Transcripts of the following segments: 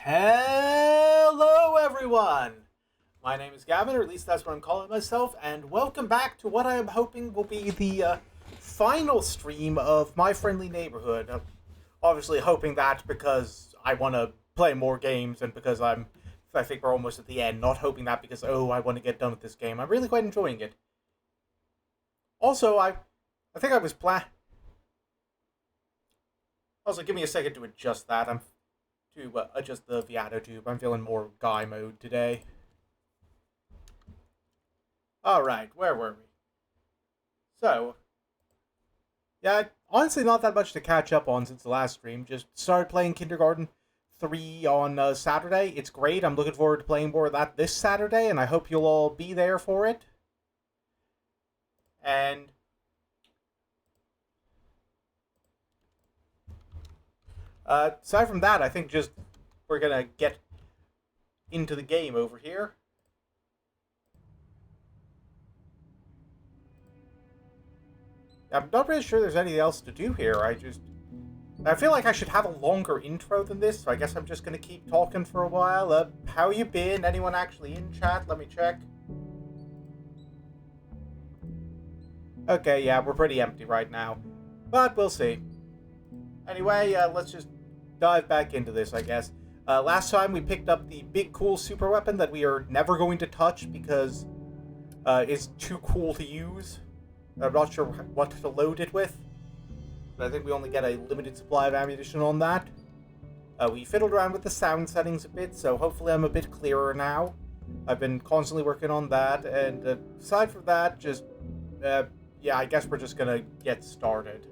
Hello, everyone! My name is Gavin, or at least that's what I'm calling myself, and welcome back to what I am hoping will be the final stream of My Friendly Neighborhood. Obviously hoping that because I want to play more games and because I think we're almost at the end, not hoping that because, oh, I want to get done with this game. I'm really quite enjoying it. Also, I think I was Also, give me a second to adjust that. Adjust the Viato tube. I'm feeling more guy mode today. Alright, where were we? So, yeah, honestly not that much to catch up on since the last stream. Just started playing Kindergarten 3 on Saturday. It's great. I'm looking forward to playing more of that this Saturday, and I hope you'll all be there for it. And aside from that, I think just we're gonna get into the game over here. I'm not really sure there's anything else to do here. I feel like I should have a longer intro than this, so I guess I'm just gonna keep talking for a while. How you been? Anyone actually in chat? Let me check. Okay, yeah, we're pretty empty right now. But we'll see. Anyway, let's just dive back into this, I guess. Last time we picked up the big cool super weapon that we are never going to touch because it's too cool to use. I'm not sure what to load it with, but I think we only get a limited supply of ammunition on that. We fiddled around with the sound settings a bit, so hopefully I'm a bit clearer now. I've been constantly working on that, and aside from that, just, yeah, I guess we're just gonna get started.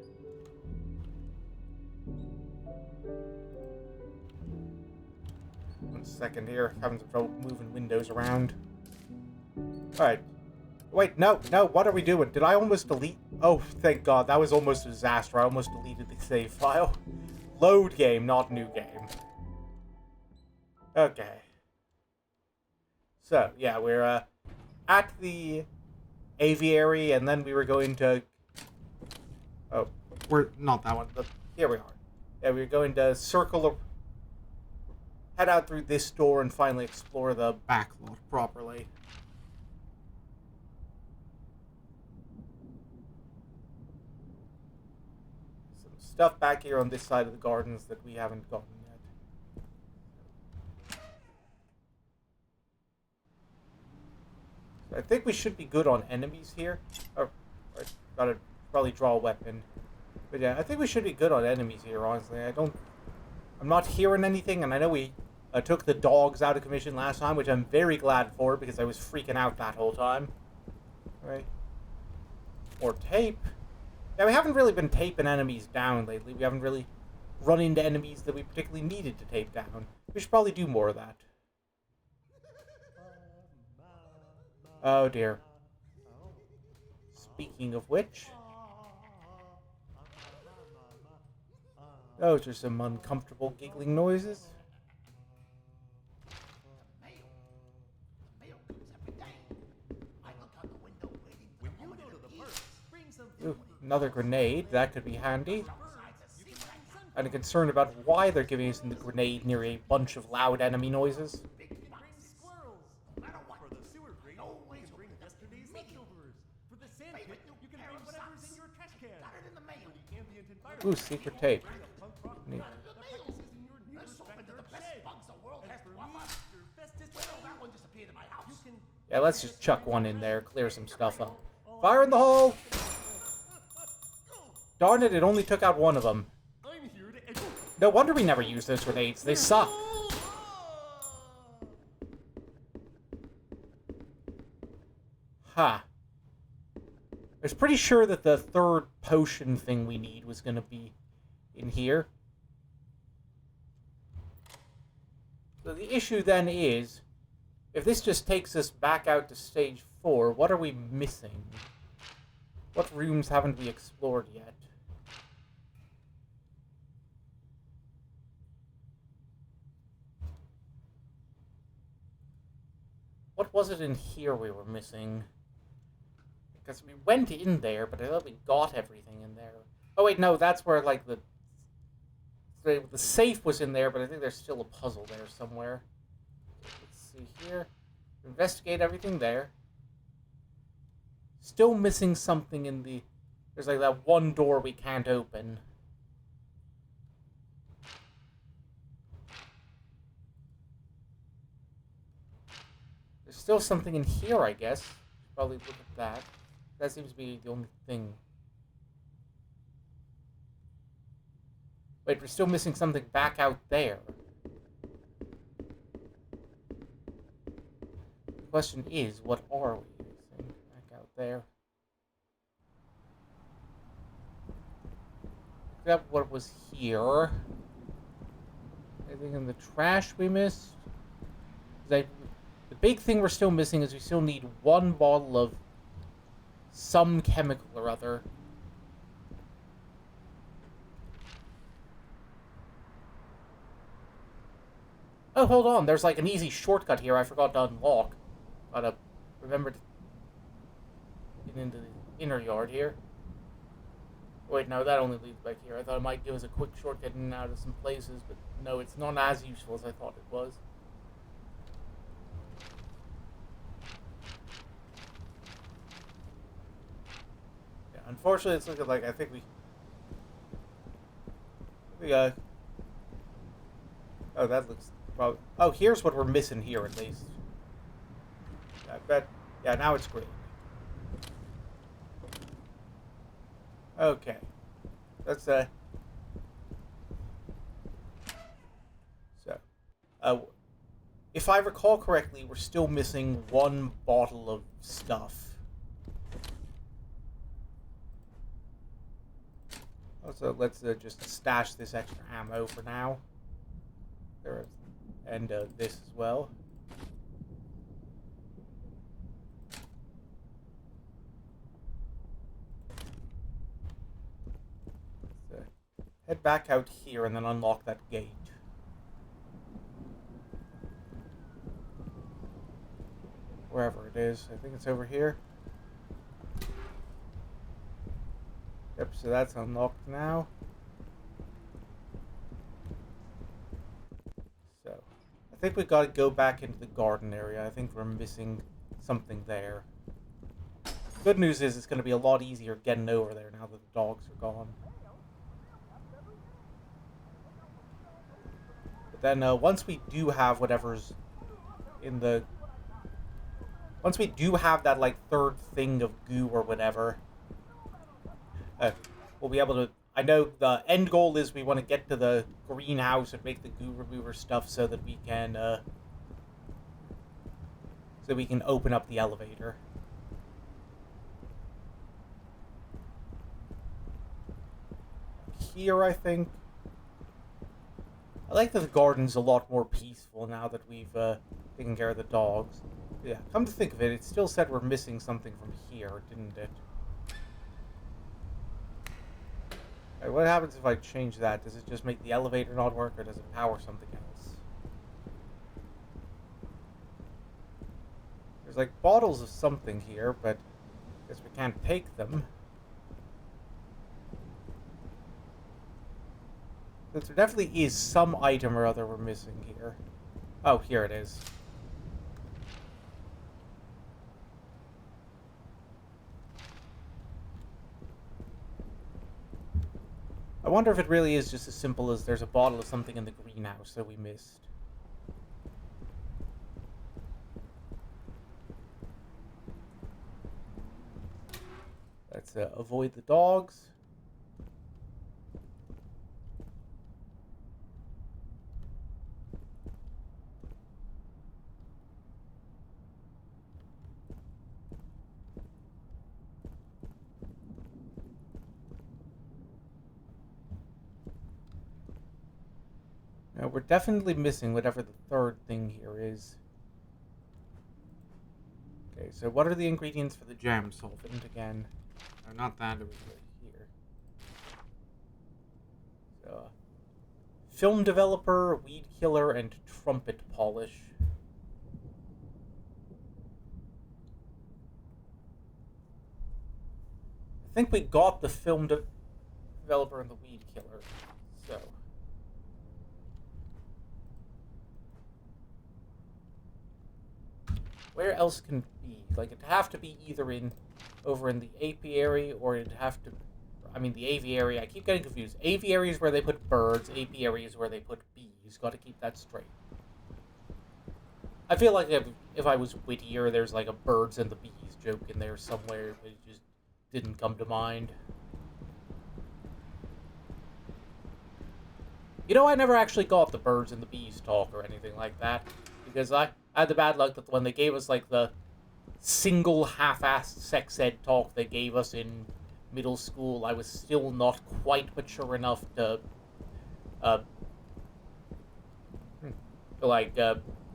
One second here, having some trouble moving windows around. Alright. Wait, no, what are we doing? Did I almost delete? Oh, thank God, that was almost a disaster. I almost deleted the save file. Load game, not new game. Okay. So, yeah, we're at the aviary, and then we were going to... Oh, we're not that one, but here we are. Yeah, we were going to head out through this door and finally explore the back lot properly. Stuff back here on this side of the gardens that we haven't gotten yet. So I think we should be good on enemies here. Oh, I gotta probably draw a weapon. But yeah, I think we should be good on enemies here, honestly. I'm not hearing anything, and I know we took the dogs out of commission last time, which I'm very glad for, because I was freaking out that whole time. Right. More tape. Yeah, we haven't really been taping enemies down lately. We haven't really run into enemies that we particularly needed to tape down. We should probably do more of that. Oh, dear. Speaking of which... Those are some uncomfortable giggling noises. Ooh, another grenade. That could be handy. I'm concerned about why they're giving us the grenade near a bunch of loud enemy noises. Ooh, secret tape. Neat. Yeah, let's just chuck one in there, clear some stuff up. Fire in the hole! Darn it, it only took out one of them. No wonder we never use those grenades. They suck. Ha. I was pretty sure that the third potion thing we need was going to be in here. So the issue then is, if this just takes us back out to stage 4, what are we missing? What rooms haven't we explored yet? What was it in here we were missing? Because we went in there, but I thought we got everything in there. Oh wait, no, that's where, like, the the safe was in there, but I think there's still a puzzle there somewhere. Let's see here. Investigate everything there. Still missing something in the... There's like that one door we can't open. There's still something in here, I guess. Probably look at that. That seems to be the only thing. Wait, we're still missing something back out there. The question is, what are we missing back out there? Look up what was here. Anything in the trash we missed? The big thing we're still missing is we still need one bottle of some chemical or other. Oh, hold on. There's like an easy shortcut here I forgot to unlock. Gotta remember to get into the inner yard here. Wait, no, that only leads back here. I thought it might give us a quick shortcut in and out of some places, but no, it's not as useful as I thought it was. Yeah, unfortunately, it's looking like I think we oh, that looks probably... Oh, here's what we're missing here, at least. I bet... Yeah, now it's green. Okay. That's, So... if I recall correctly, we're still missing one bottle of stuff. Also, let's just stash this extra ammo for now. There, and this as well. So, head back out here and then unlock that gate. Wherever it is. I think it's over here. Yep, so that's unlocked now. So, I think we've got to go back into the garden area. I think we're missing something there. Good news is it's going to be a lot easier getting over there now that the dogs are gone. But then once we do have whatever's in the... Once we do have that, like, third thing of goo or whatever, we'll be able to... I know the end goal is we want to get to the greenhouse and make the goo remover stuff so that we can, open up the elevator. Here, I think. I like that the garden's a lot more peaceful now that we've taken care of the dogs. Yeah, come to think of it, it still said we're missing something from here, didn't it? Right, what happens if I change that? Does it just make the elevator not work, or does it power something else? There's like bottles of something here, but I guess we can't take them. But there definitely is some item or other we're missing here. Oh, here it is. I wonder if it really is just as simple as there's a bottle of something in the greenhouse that we missed. Let's avoid the dogs. Now, we're definitely missing whatever the third thing here is. Okay, so what are the ingredients for the jam solvent again? No, not that, it was right here. So, film developer, weed killer, and trumpet polish. I think we got the film developer and the weed killer, so... Where else can it be? Like, it'd have to be either over in the apiary, or it'd have to... I mean, the aviary, I keep getting confused. Aviary is where they put birds, apiary is where they put bees. Gotta keep that straight. I feel like if I was wittier, there's like a birds and the bees joke in there somewhere, but it just didn't come to mind. You know, I never actually got the birds and the bees talk or anything like that, because I had the bad luck that when they gave us, like, the single half-assed sex ed talk they gave us in middle school, I was still not quite mature enough to,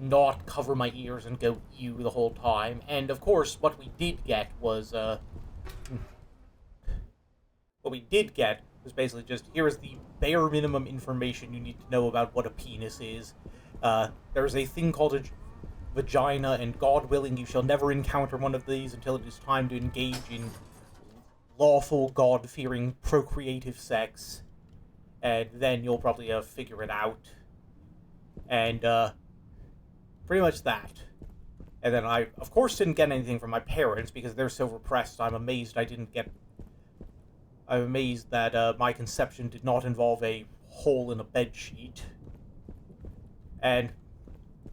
not cover my ears and go ew the whole time. And, of course, what we did get was basically just, here is the bare minimum information you need to know about what a penis is. There's a thing called a vagina, and God willing, you shall never encounter one of these until it is time to engage in lawful, God-fearing, procreative sex. And then you'll probably figure it out. And, pretty much that. And then I, of course, didn't get anything from my parents, because they're so repressed. I'm amazed that my conception did not involve a hole in a bedsheet. And,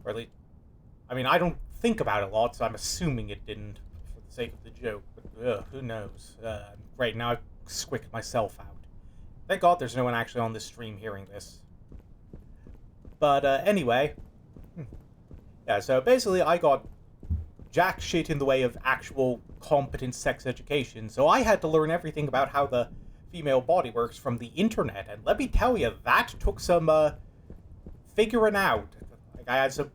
really, I mean, I don't think about it a lot, so I'm assuming it didn't, for the sake of the joke. But, who knows? Right, now I've squicked myself out. Thank God there's no one actually on this stream hearing this. But, anyway. Yeah, so basically I got jack shit in the way of actual competent sex education, so I had to learn everything about how the female body works from the internet, and let me tell you, that took some, figuring out. Like, I had some...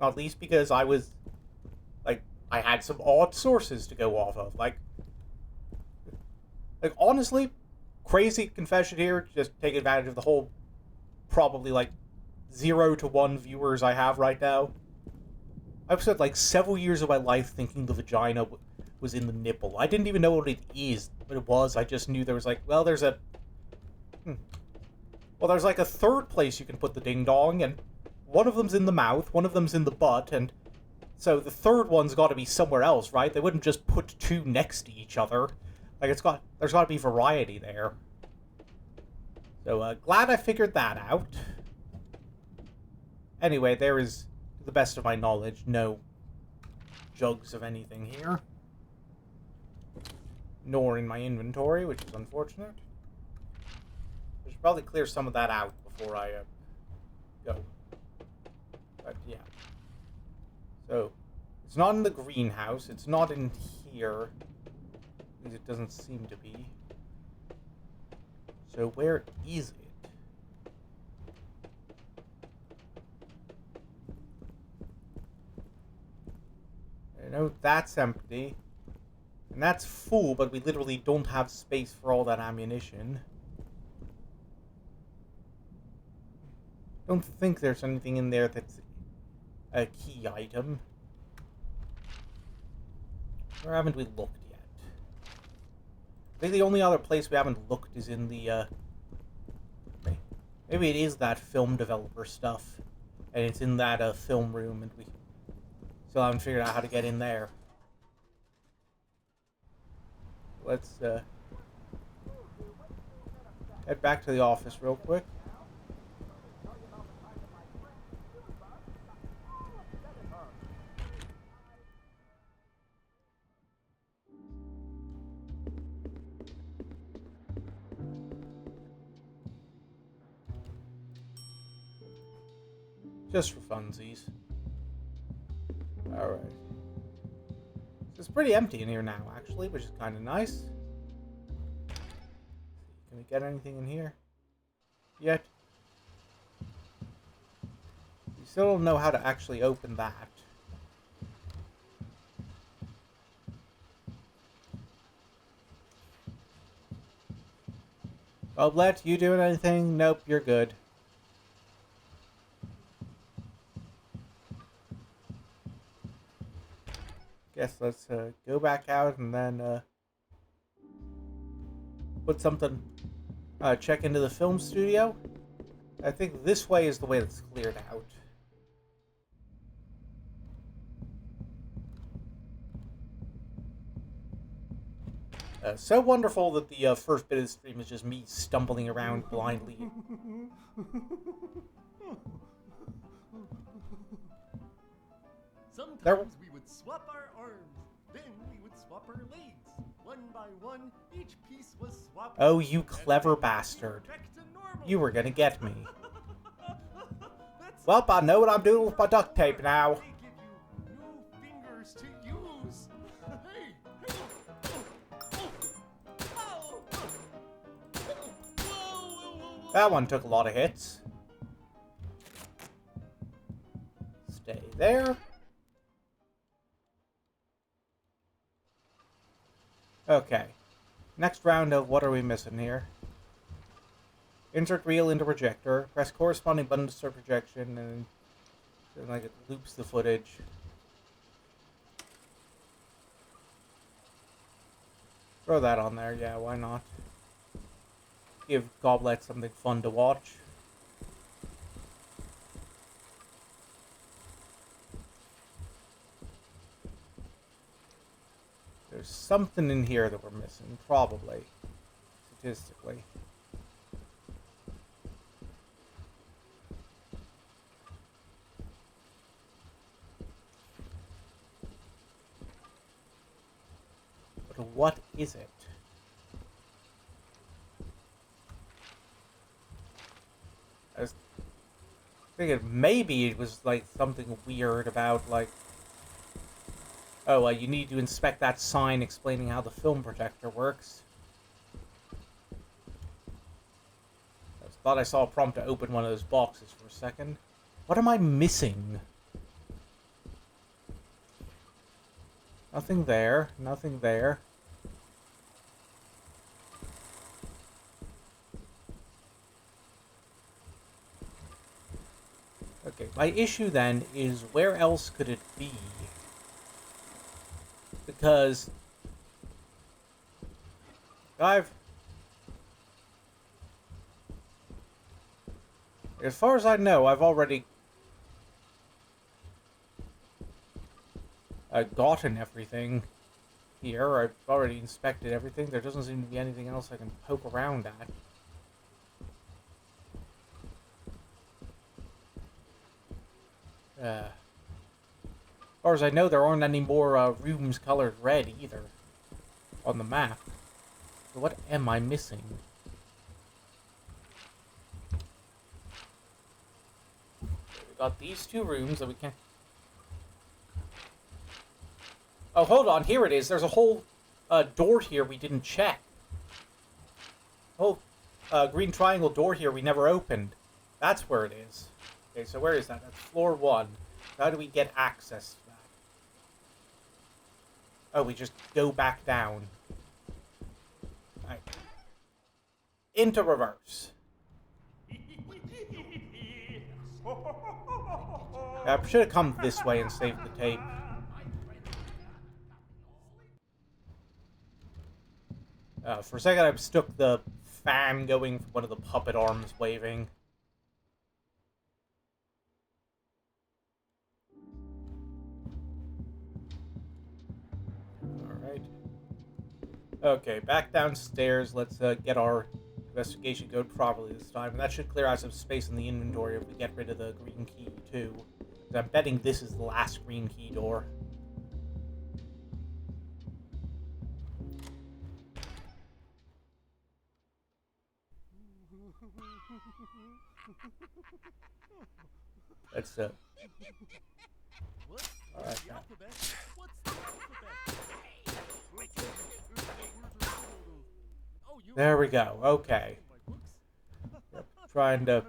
Not least because I was... Like, I had some odd sources to go off of, like, honestly, crazy confession here, just take advantage of the whole, probably, like, 0 to 1 viewers I have right now. I've spent, like, several years of my life thinking the vagina was in the nipple. I didn't even know what it is, what it was. I just knew there was, like, well, there's a... Well, there's, like, a third place you can put the ding-dong, and one of them's in the mouth, one of them's in the butt, and so the third one's got to be somewhere else, right? They wouldn't just put two next to each other. Like, there's got to be variety there. So, glad I figured that out. Anyway, there is, to the best of my knowledge, no jugs of anything here. Nor in my inventory, which is unfortunate. I should probably clear some of that out before I go. But, yeah. So, it's not in the greenhouse, it's not in here. At least it doesn't seem to be. So, where is it? I know that's empty. And that's full, but we literally don't have space for all that ammunition. Don't think there's anything in there that's a key item. Where haven't we looked yet? I think the only other place we haven't looked is in the, maybe it is that film developer stuff. And it's in that, film room, and we still haven't figured out how to get in there. Let's, head back to the office real quick. Just for funsies. Alright. It's pretty empty in here now, actually, which is kind of nice. Can we get anything in here yet? We still don't know how to actually open that. Oblet, you doing anything? Nope, you're good. Guess let's go back out and then put something, check into the film studio. I think this way is the way that's cleared out. So wonderful that the first bit of the stream is just me stumbling around blindly. Sometimes we would swap our arms, then we would swap our legs. One by one, each piece was swapped. Oh, you clever bastard. You were gonna get me. Well, I know what I'm doing with my duct tape now. They give you new fingers to use. Hey, That one took a lot of hits. Stay there. Okay. Next round of what are we missing here? Insert reel into projector. Press corresponding button to start projection, and then like it loops the footage. Throw that on there, yeah, why not? Give Goblet something fun to watch. There's something in here that we're missing, probably. Statistically. But what is it? I was thinking maybe it was like something weird about like, oh, you need to inspect that sign explaining how the film projector works. I thought I saw a prompt to open one of those boxes for a second. What am I missing? Nothing there. Nothing there. Okay, my issue then is where else could it be? Because as far as I know, I've already gotten everything here. I've already inspected everything. There doesn't seem to be anything else I can poke around at. As far as I know, there aren't any more rooms colored red either on the map. So what am I missing? We got these two rooms that we can't... Oh, hold on. Here it is. There's a whole door here we didn't check. Whole green triangle door here we never opened. That's where it is. Okay, so where is that? That's floor 1. How do we get access to that? Oh, we just go back down. Alright. Into reverse. I should have come this way and saved the tape. For a second, I stuck the fan going from one of the puppet arms waving. Alright. Okay, back downstairs. Let's get our investigation going properly this time. And that should clear out some space in the inventory if we get rid of the green key, too. Because I'm betting this is the last green key door. Let's Alright. There we go. Okay. Yep. Trying to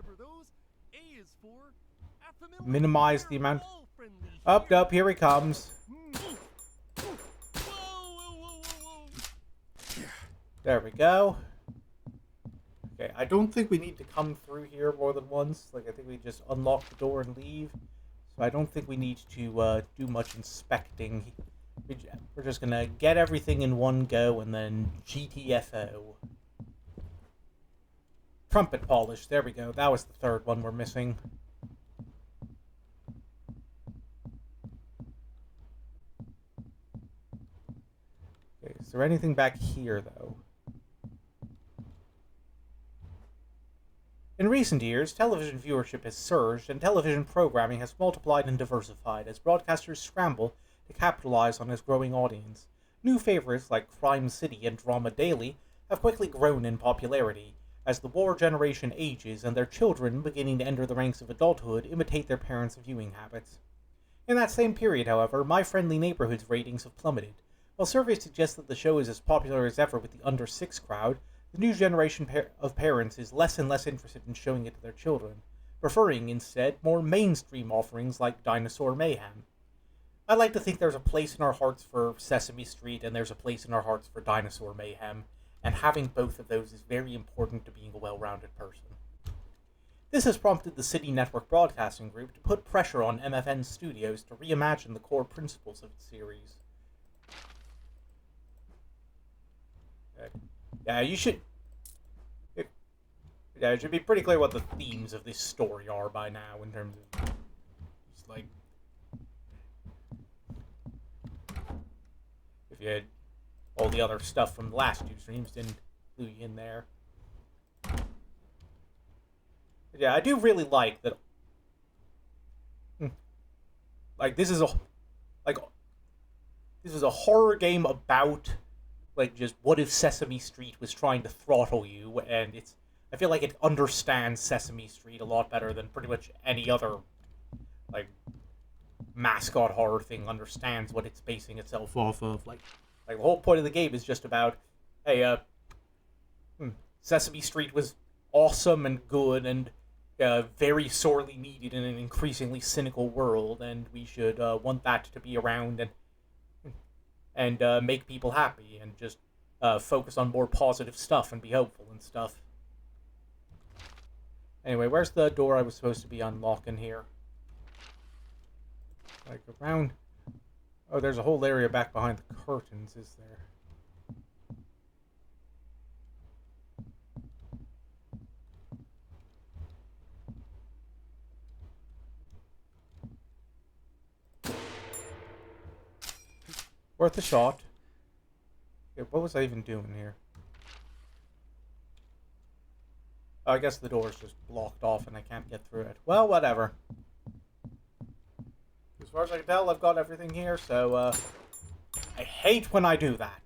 minimize the amount. Up, here he comes. There we go. Okay, I don't think we need to come through here more than once. Like, I think we just unlock the door and leave. So I don't think we need to do much inspecting. We're just gonna get everything in one go and then GTFO. Trumpet polish, there we go. That was the third one we're missing. Okay, Is there anything back here, though? In recent years, television viewership has surged, and television programming has multiplied and diversified as broadcasters scramble to capitalize on its growing audience. New favorites like Crime City and Drama Daily have quickly grown in popularity, as the war generation ages and their children, beginning to enter the ranks of adulthood, imitate their parents' viewing habits. In that same period, however, My Friendly Neighborhood's ratings have plummeted. While surveys suggest that the show is as popular as ever with the under-6 crowd, the new generation of parents is less and less interested in showing it to their children, preferring, instead, more mainstream offerings like Dinosaur Mayhem. I like to think there's a place in our hearts for Sesame Street and there's a place in our hearts for Dinosaur Mayhem, and having both of those is very important to being a well-rounded person. This has prompted the City Network Broadcasting Group to put pressure on MFN Studios to reimagine the core principles of its series. Yeah, you should... Yeah, it should be pretty clear what the themes of this story are by now, in terms of... Just like... If you had all the other stuff from the last two streams didn't clue you in there. But yeah, I do really like that... Like, this is a... Like... This is a horror game about... Like, just what if Sesame Street was trying to throttle you, and it's... I feel like it understands Sesame Street a lot better than pretty much any other, like, mascot horror thing understands what it's basing itself off of. Like the whole point of the game is just about, hey, Sesame Street was awesome and good and very sorely needed in an increasingly cynical world, and we should want that to be around and make people happy and just focus on more positive stuff and be hopeful and stuff. Anyway, where's the door I was supposed to be unlocking here? Like, around... Oh, there's a whole area back behind the curtains, is there? Worth a shot. Okay, what was I even doing here? Oh, I guess the door's just blocked off and I can't get through it. Well, whatever. As far as I can tell, I've got everything here, so, I hate when I do that.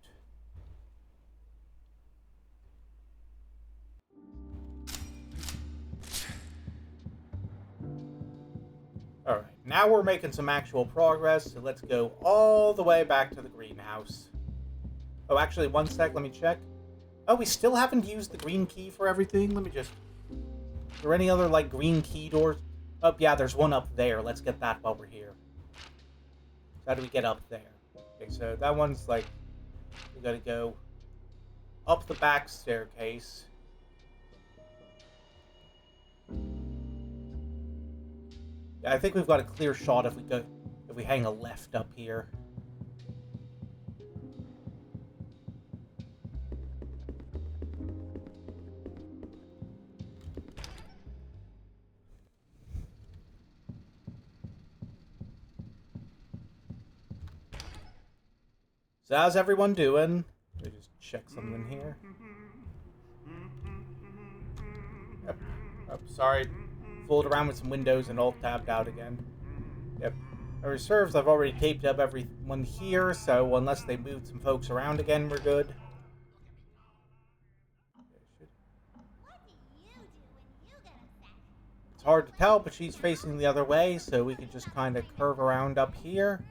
Alright, now we're making some actual progress, so let's go all the way back to the greenhouse. Oh, actually, one sec, let me check. Oh, we still haven't used the green key for everything? Let me just... Are there any other, like, green key doors? Oh, yeah, there's one up there. Let's get that while we're here. How do we get up there? Okay, so that one's, like... We gotta go up the back staircase. Yeah, I think we've got a clear shot if we hang a left up here. So how's everyone doing? Let me just check something here. Yep. Oh, sorry. Fooled around with some windows and alt-tabbed out again. Yep. My reserves, I've already taped up everyone here, so unless they moved some folks around again, we're good. It's hard to tell, but she's facing the other way, so we can just kind of curve around up here.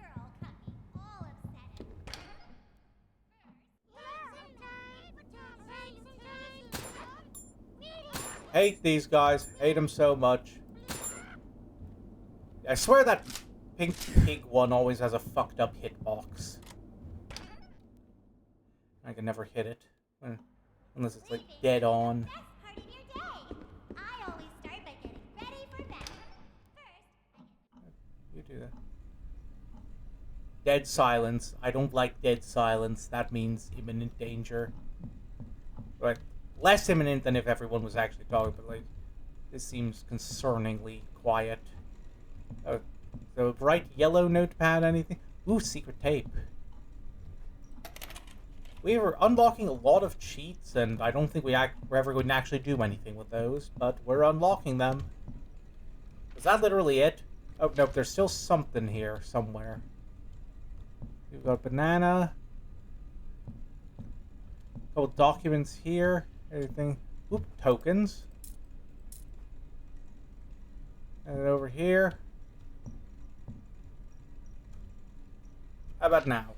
Hate these guys. Hate them so much. I swear that pink pig one always has a fucked up hitbox. I can never hit it. Unless it's like dead on. You do that. Dead silence. I don't like dead silence. That means imminent danger. Right. Less imminent than if everyone was actually talking, but like, this seems concerningly quiet. Oh, so a bright yellow notepad, anything? Ooh, secret tape. We were unlocking a lot of cheats, and I don't think we're ever going to actually do anything with those, but we're unlocking them. Is that literally it? Oh, nope, there's still something here somewhere. We've got banana. A couple documents here. Everything. Oop, tokens. And then over here. How about now?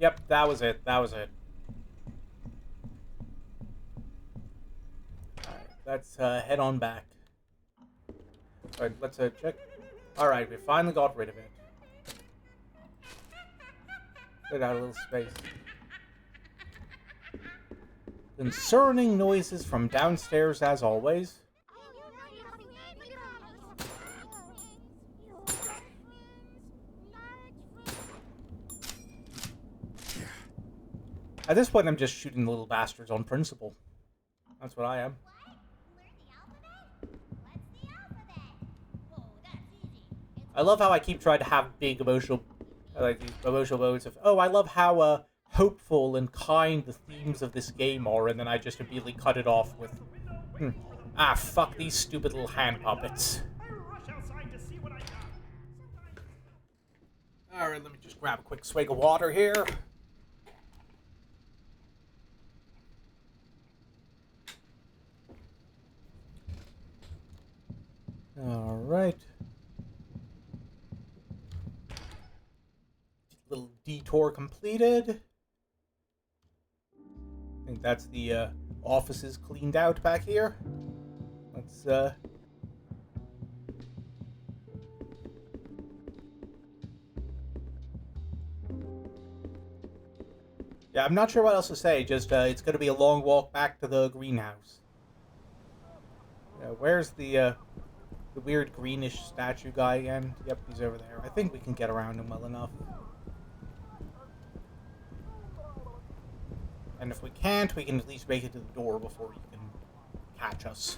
Yep, that was it. That was it. Alright, let's head on back. Alright, let's check. Alright, we finally got rid of it. Let out a little space. Concerning noises from downstairs as always. At this point, I'm just shooting the little bastards on principle. That's what I am. I love how I keep trying to have big emotional, like these emotional moments of, oh, I love how hopeful and kind the themes of this game are, and then I just immediately cut it off with, ah, fuck these stupid little hand puppets. Alright, let me just grab a quick swig of water here. Alright. Little detour completed. I think that's the offices cleaned out back here. Let's yeah, I'm not sure what else to say, just it's gonna be a long walk back to the greenhouse. Where's the weird greenish statue guy again? Yep, he's over there. I think we can get around him well enough. And if we can't, we can at least make it to the door before he can catch us.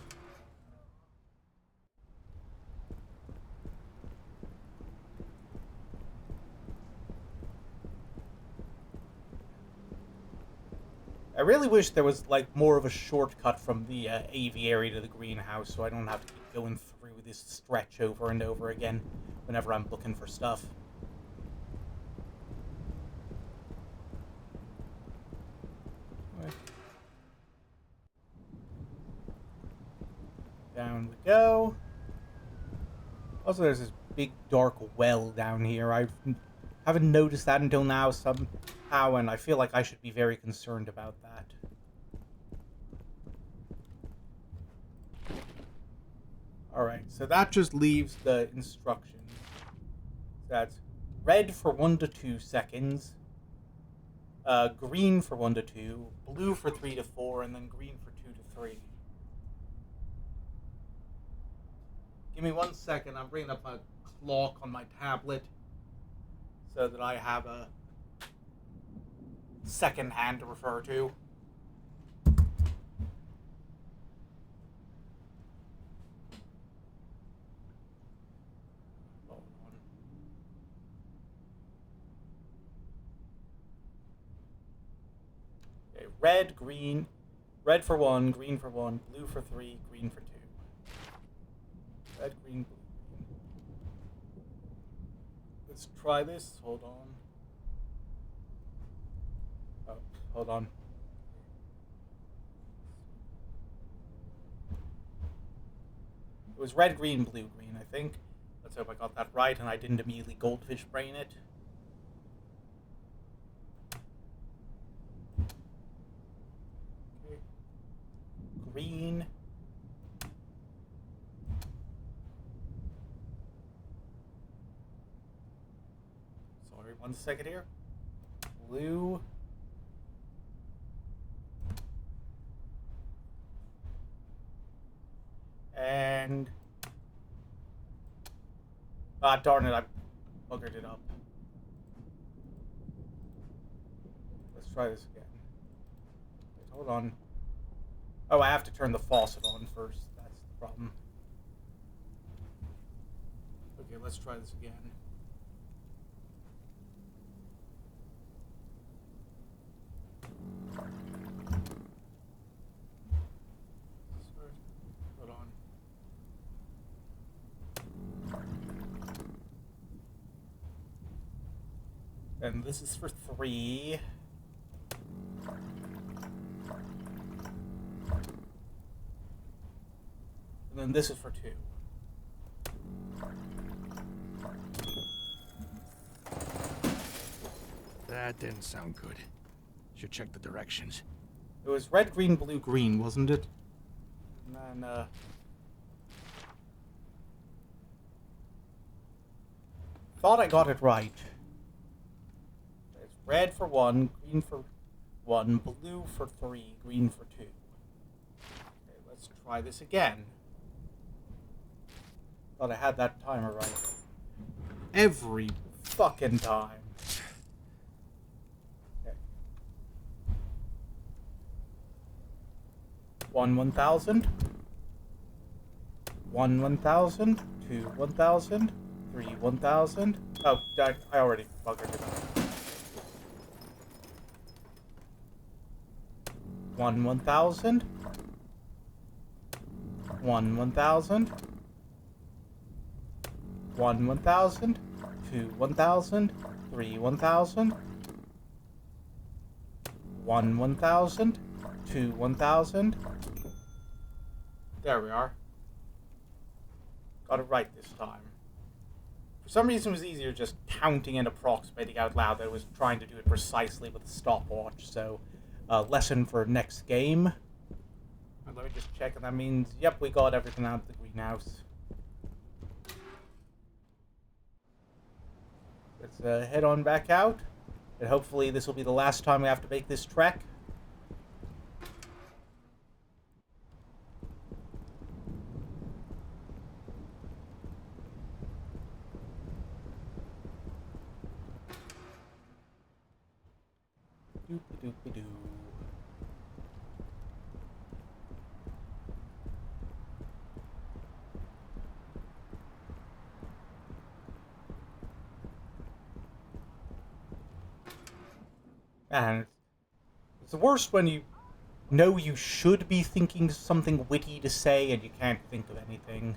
I really wish there was, like, more of a shortcut from the aviary to the greenhouse, so I don't have to keep going through this stretch over and over again whenever I'm looking for stuff. Down we go. Also, there's this big dark well down here. I haven't noticed that until now somehow, and I feel like I should be very concerned about that. Alright, so that just leaves the instructions. That's red for 1 to 2 seconds, green for 1 to 2, blue for 3 to 4, and then green for 2 to 3. Give me 1 second, I'm bringing up a clock on my tablet so that I have a second hand to refer to. Hold on. Okay, red for 1, green for 1, blue for 3, green for 2. Red, green, blue, green. Let's try this. Hold on. Oh, hold on. It was red, green, blue, green, I think. Let's hope I got that right and I didn't immediately goldfish brain it. Okay. Green. Sorry, 1 second here. Blue. And... ah, darn it, I buggered it up. Let's try this again. Wait, hold on. Oh, I have to turn the faucet on first. That's the problem. Okay, let's try this again. And this is for 3. And then this is for 2. That didn't sound good. Should check the directions. It was red, green, blue, green, wasn't it? And then, thought I got it right. It's red for 1, green for 1, blue for 3, green for 2. Okay, let's try this again. Thought I had that timer right. Every fucking time. Okay. 1 1,000. 1 1,000. 2 1,000. 3 1,000. Oh, I already buggered it up. 1 1,000. 1 1,000. 1 1,000. 2 1,000. 3 1,000. 1 1,000. 2 1,000. There we are. Got it right this time. For some reason, it was easier just counting and approximating out loud than it was trying to do it precisely with a stopwatch. So, lesson for next game. Let me just check, and that means, yep, we got everything out of the greenhouse. Let's head on back out, and hopefully this will be the last time we have to make this trek. Doopy-doopy-doo. And it's the worst when you know you should be thinking something witty to say and you can't think of anything.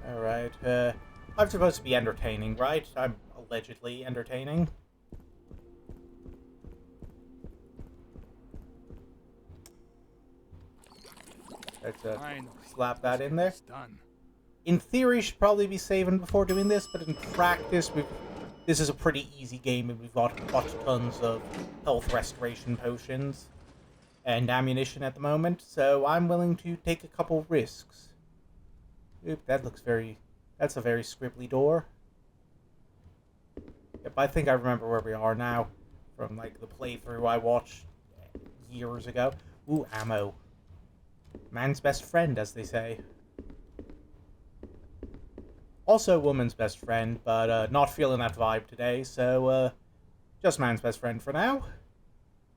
Alright, I'm supposed to be entertaining, right? I'm allegedly entertaining. Let's slap that in there. Done. In theory, should probably be saving before doing this, but in practice, this is a pretty easy game, and we've got tons of health restoration potions and ammunition at the moment, so I'm willing to take a couple risks. Oop, that's a very scribbly door. Yep, I think I remember where we are now from, like, the playthrough I watched years ago. Ooh, ammo. Man's best friend, as they say. Also woman's best friend, but not feeling that vibe today, so just man's best friend for now.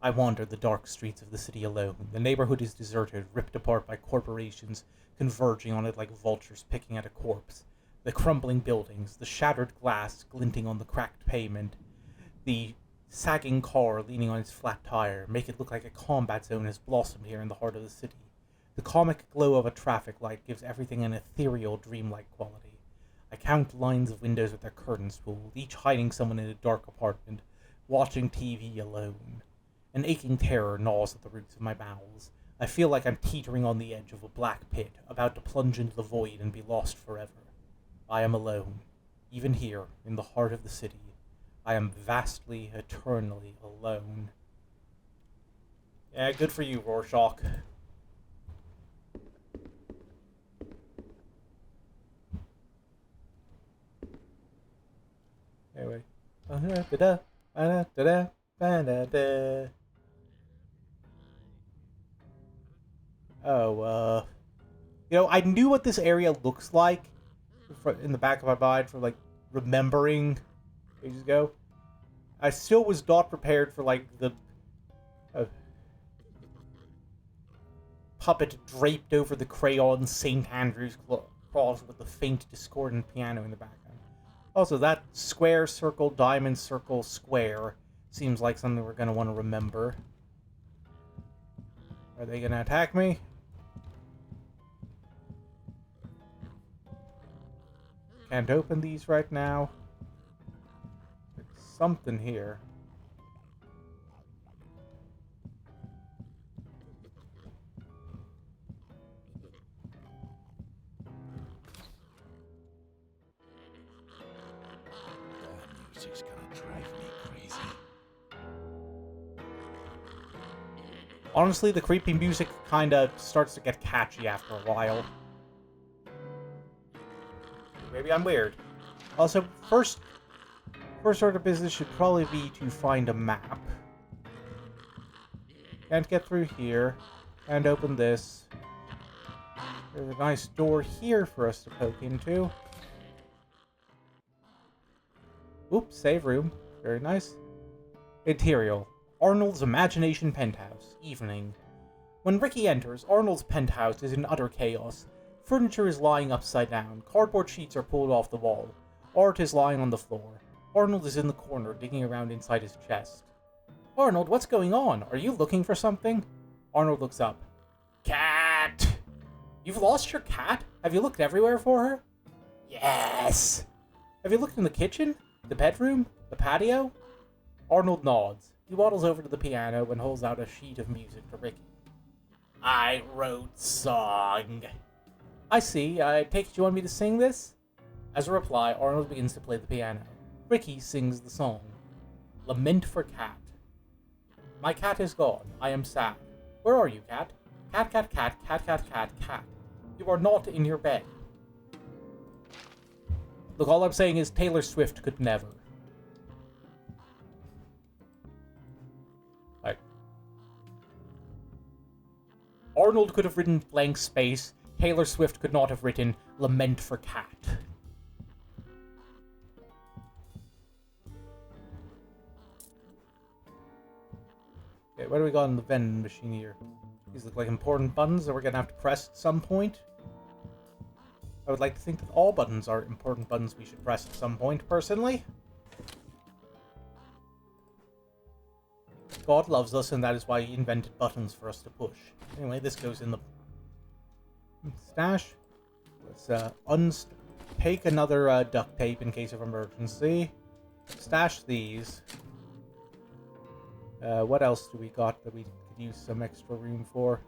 I wander the dark streets of the city alone. The neighborhood is deserted, ripped apart by corporations converging on it like vultures picking at a corpse. The crumbling buildings, the shattered glass glinting on the cracked pavement, the sagging car leaning on its flat tire make it look like a combat zone has blossomed here in the heart of the city. The comic glow of a traffic light gives everything an ethereal, dreamlike quality. I count lines of windows with their curtains pulled, each hiding someone in a dark apartment, watching TV alone. An aching terror gnaws at the roots of my bowels. I feel like I'm teetering on the edge of a black pit, about to plunge into the void and be lost forever. I am alone, even here, in the heart of the city. I am vastly, eternally alone. Yeah, good for you, Rorschach. Anyway. Oh, you know, I knew what this area looks like in the back of my mind from, like, remembering ages ago. I still was not prepared for, like, the puppet draped over the crayon St. Andrew's cross with the faint discordant piano in the background. Also, that square, circle, diamond, circle, square seems like something we're going to want to remember. Are they going to attack me? can't open these right now. There's something here. That music's gonna drive me crazy. Honestly, the creepy music kind of starts to get catchy after a while. Maybe I'm weird. Also, first order of business should probably be to find a map. Can't get through here. And open this. There's a nice door here for us to poke into. Oops, save room. Very nice. Interior. Arnold's Imagination Penthouse. Evening. When Ricky enters, Arnold's penthouse is in utter chaos. Furniture is lying upside down. Cardboard sheets are pulled off the wall. Art is lying on the floor. Arnold is in the corner, digging around inside his chest. Arnold, what's going on? Are you looking for something? Arnold looks up. Cat! You've lost your cat? Have you looked everywhere for her? Yes! Have you looked in the kitchen? The bedroom? The patio? Arnold nods. He waddles over to the piano and holds out a sheet of music to Ricky. I wrote song. I see. I take it you want me to sing this? As a reply, Arnold begins to play the piano. Ricky sings the song. Lament for Cat. My cat is gone. I am sad. Where are you, cat? Cat, cat, cat, cat, cat, cat, cat. You are not in your bed. Look, all I'm saying is Taylor Swift could never. Like, Arnold could have written Blank Space. Taylor Swift could not have written Lament for Cat. Okay, what do we got in the vending machine here? These look like important buttons that we're gonna have to press at some point. I would like to think that all buttons are important buttons we should press at some point, personally. God loves us, and that is why he invented buttons for us to push. Anyway, this goes in the stash. Let's take another duct tape in case of emergency. Stash these. What else do we got that we could use some extra room for?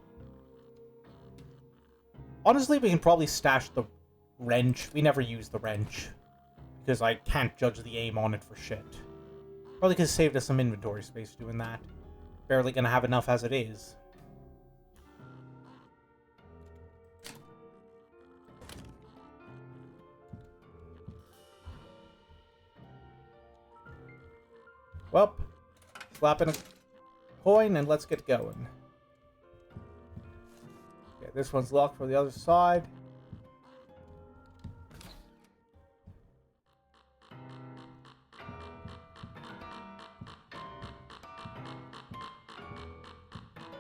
Honestly, we can probably stash the wrench. We never use the wrench, because I can't judge the aim on it for shit. Probably could have saved us some inventory space doing that. Barely gonna have enough as it is. Well, slap in a coin and let's get going. Okay, this one's locked for the other side.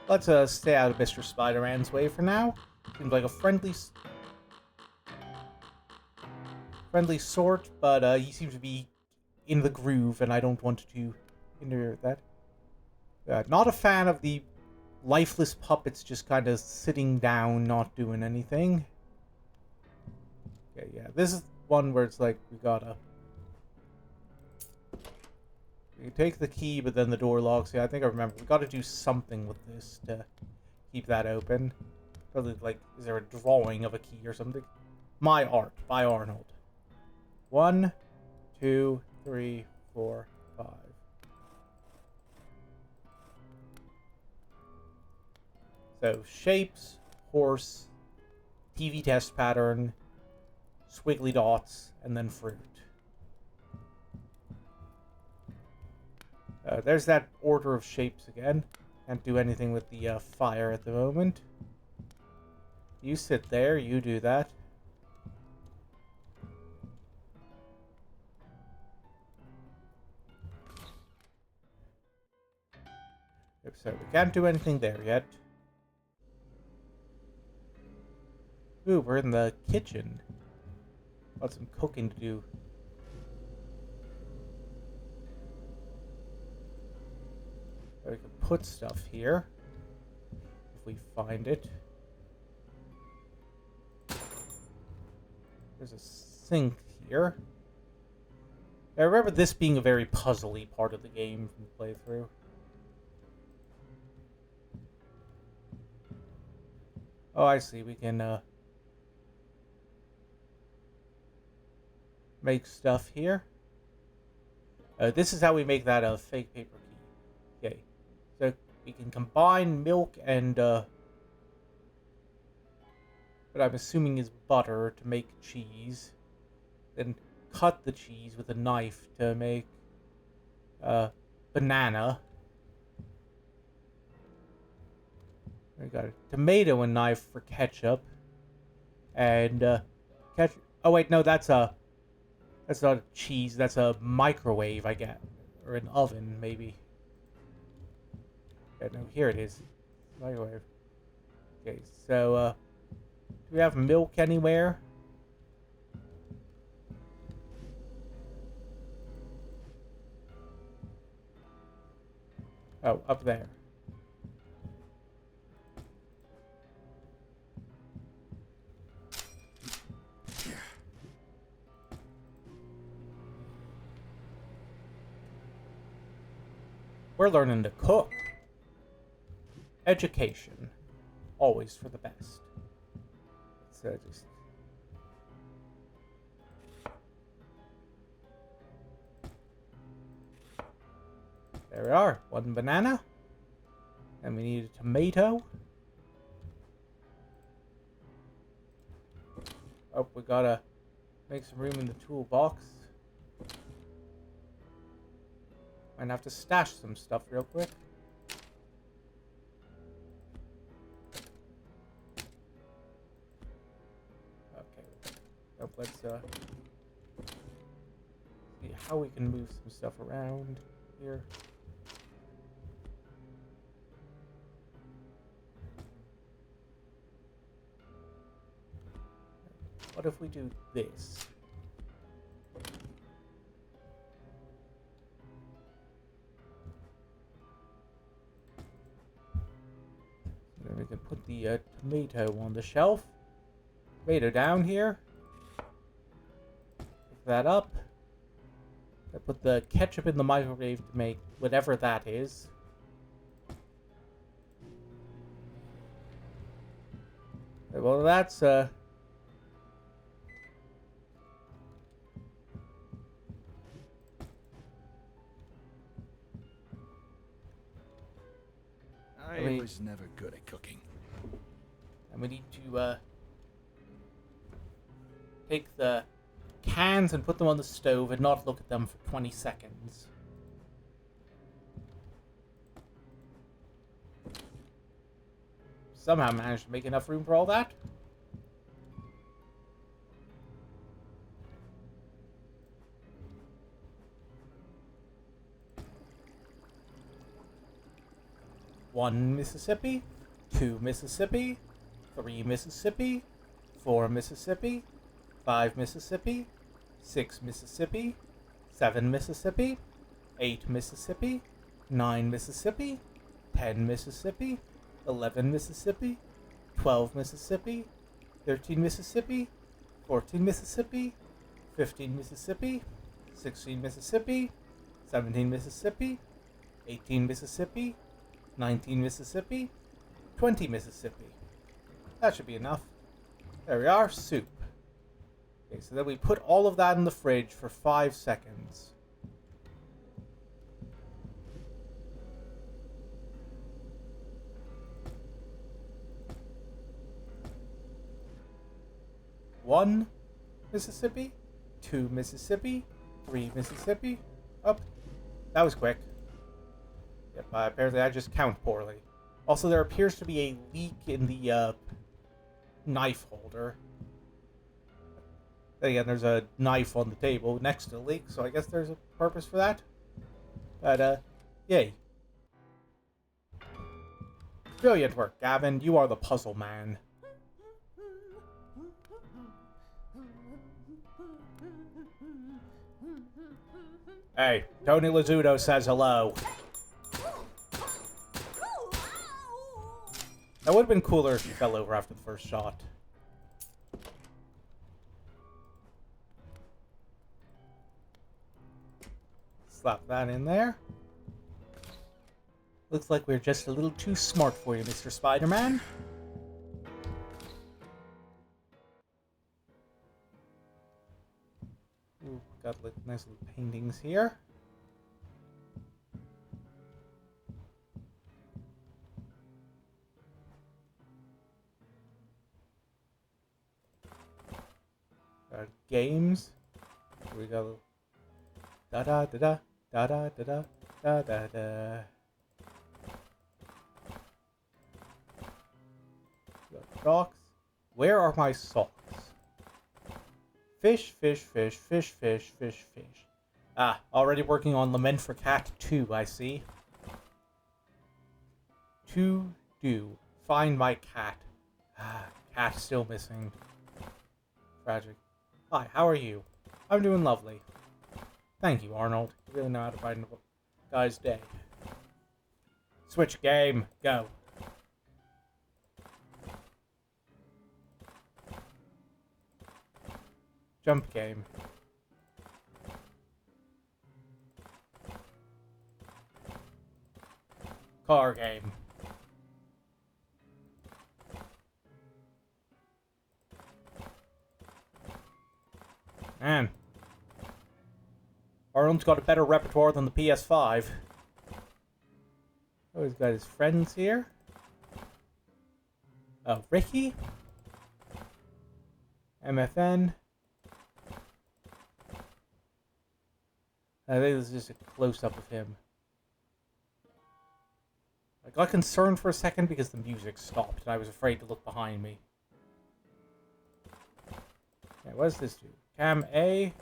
Let's stay out of Mr. Spider-Man's way for now. Seems like a friendly sort, but he seems to be in the groove, and I don't want to interfere with that. Not a fan of the lifeless puppets just kind of sitting down, not doing anything. Okay, yeah, this is one where it's like, we take the key, but then the door locks. Yeah, I think I remember. We gotta do something with this to keep that open. Probably, like, is there a drawing of a key or something? My Art by Arnold. 1, 2, 3, 4, 5. So, shapes, horse, TV test pattern, squiggly dots, and then fruit. There's that order of shapes again. Can't do anything with the fire at the moment. You sit there, you do that. So we can't do anything there yet. Ooh, we're in the kitchen. Got some cooking to do. We can put stuff here if we find it. There's a sink here. I remember this being a very puzzly part of the game from the playthrough. Oh, I see. We can make stuff here. This is how we make that a fake paper key. Okay, so we can combine milk and what I'm assuming is butter to make cheese. Then cut the cheese with a knife to make banana. We got a tomato and knife for ketchup. And ketchup. Oh wait, no, that's not a cheese. That's a microwave, I guess, or an oven, maybe. Yeah, no, here it is. Microwave. Okay, so do we have milk anywhere? Oh, up there. We're learning to cook. Education. Always for the best. So just... There we are. One banana. And we need a tomato. Oh, we gotta make some room in the toolbox. Might have to stash some stuff real quick. Okay. Nope, let's see how we can move some stuff around here. What if we do this? Then we can put the tomato on the shelf. Tomato down here. Pick that up. I put the ketchup in the microwave to make whatever that is. Okay, well, that's I was never good at cooking. and we need to take the cans and put them on the stove and not look at them for 20 seconds. Somehow managed to make enough room for all that. One Mississippi, 2 Mississippi, 3 Mississippi, 4 Mississippi, 5 Mississippi, 6 Mississippi, 7 Mississippi, 8 Mississippi, 9 Mississippi, 10 Mississippi, 11 Mississippi, 12 Mississippi, 13 Mississippi, 14 Mississippi, 15 Mississippi, 16 Mississippi, 17 Mississippi, 18 Mississippi, 19 Mississippi, 20 Mississippi. That should be enough. There we are, soup. Okay, so then we put all of that in the fridge for 5 seconds. One Mississippi, 2 Mississippi, 3 Mississippi. Up. That was quick. Yep, apparently I just count poorly. Also, there appears to be a leak in the knife holder. Then again, there's a knife on the table next to the leak, so I guess there's a purpose for that. But, yay. Brilliant work, Gavin. You are the puzzle man. Hey, Tony Lazzuto says hello. That would have been cooler if you fell over after the first shot. Slap that in there. Looks like we're just a little too smart for you, Mr. Spider-Man. Ooh, got like nice little paintings here. Games. Here we go. Da da da da da da da da da da. Socks. Where are my socks? Fish, fish, fish, fish, fish, fish, fish. Ah, already working on Lament for Cat 2, I see. To do. Find my cat. Ah, cat still missing. Tragic. Hi, how are you? I'm doing lovely. Thank you, Arnold. You really know how to brighten a guy's day. Switch game. Go. Jump game. Car game. Man. Arnold's got a better repertoire than the PS5. Oh, he's got his friends here. Oh, Ricky. MFN. I think this is just a close-up of him. I got concerned for a second because the music stopped and I was afraid to look behind me. Okay, what does this do? Cam A.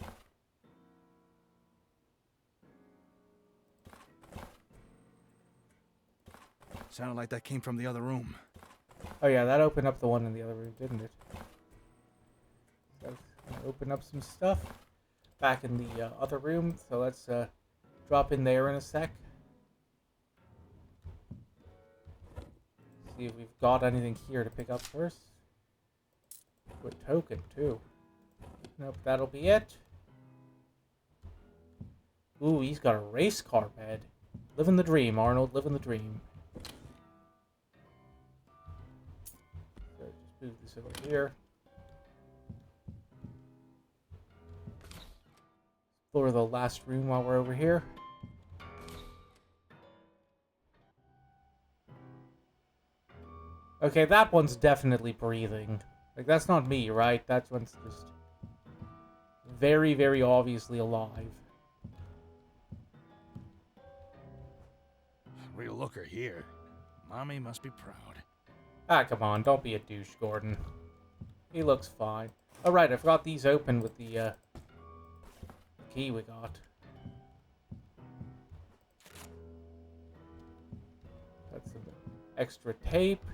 Sounded like that came from the other room. Oh yeah, that opened up the one in the other room, didn't it? So let's open up some stuff back in the other room. So let's drop in there in a sec. See if we've got anything here to pick up first. Good token too. Nope, that'll be it. Ooh, he's got a race car bed. Living the dream, Arnold. Living the dream. So just move this over here. Explore the last room while we're over here. Okay, that one's definitely breathing. Like, that's not me, right? That one's just very, very obviously alive. Real looker here. Mommy must be proud. Ah, come on, don't be a douche, Gordon. He looks fine. Alright, I forgot these open with the key we got. That's some extra tape.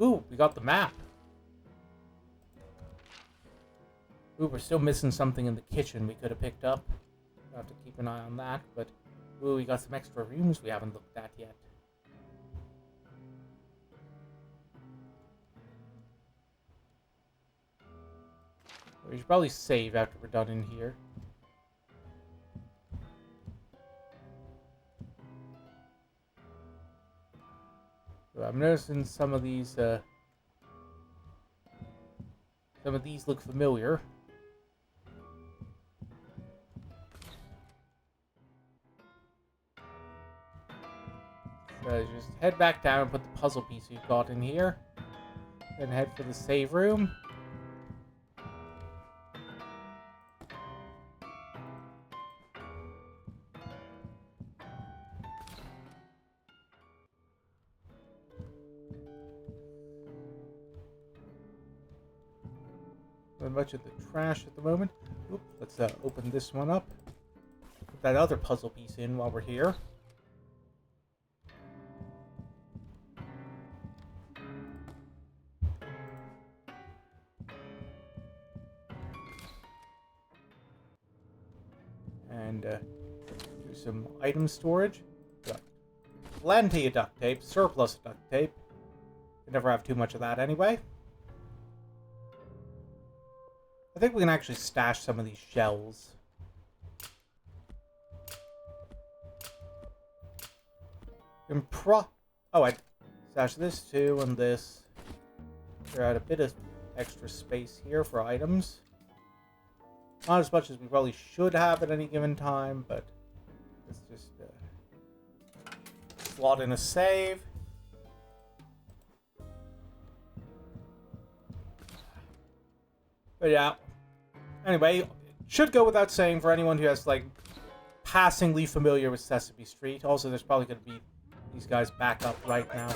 Ooh, we got the map. Ooh, we're still missing something in the kitchen we could have picked up. We'll have to keep an eye on that, but ooh, we got some extra rooms we haven't looked at yet. We should probably save after we're done in here. So I'm noticing some of these look familiar. So just head back down and put the puzzle piece you've got in here. Then head for the save room. Not much of the trash at the moment. Oop, let's open this one up. Put that other puzzle piece in while we're here. And do some item storage. Got plenty of duct tape, surplus of duct tape. You never have too much of that anyway. I think we can actually stash some of these shells. Oh, I stash this too and this. Clear out a bit of extra space here for items. Not as much as we probably should have at any given time, but let's just slot in a save. But yeah. Anyway, it should go without saying for anyone who has, like, passingly familiar with Sesame Street. Also, there's probably going to be these guys back up right now.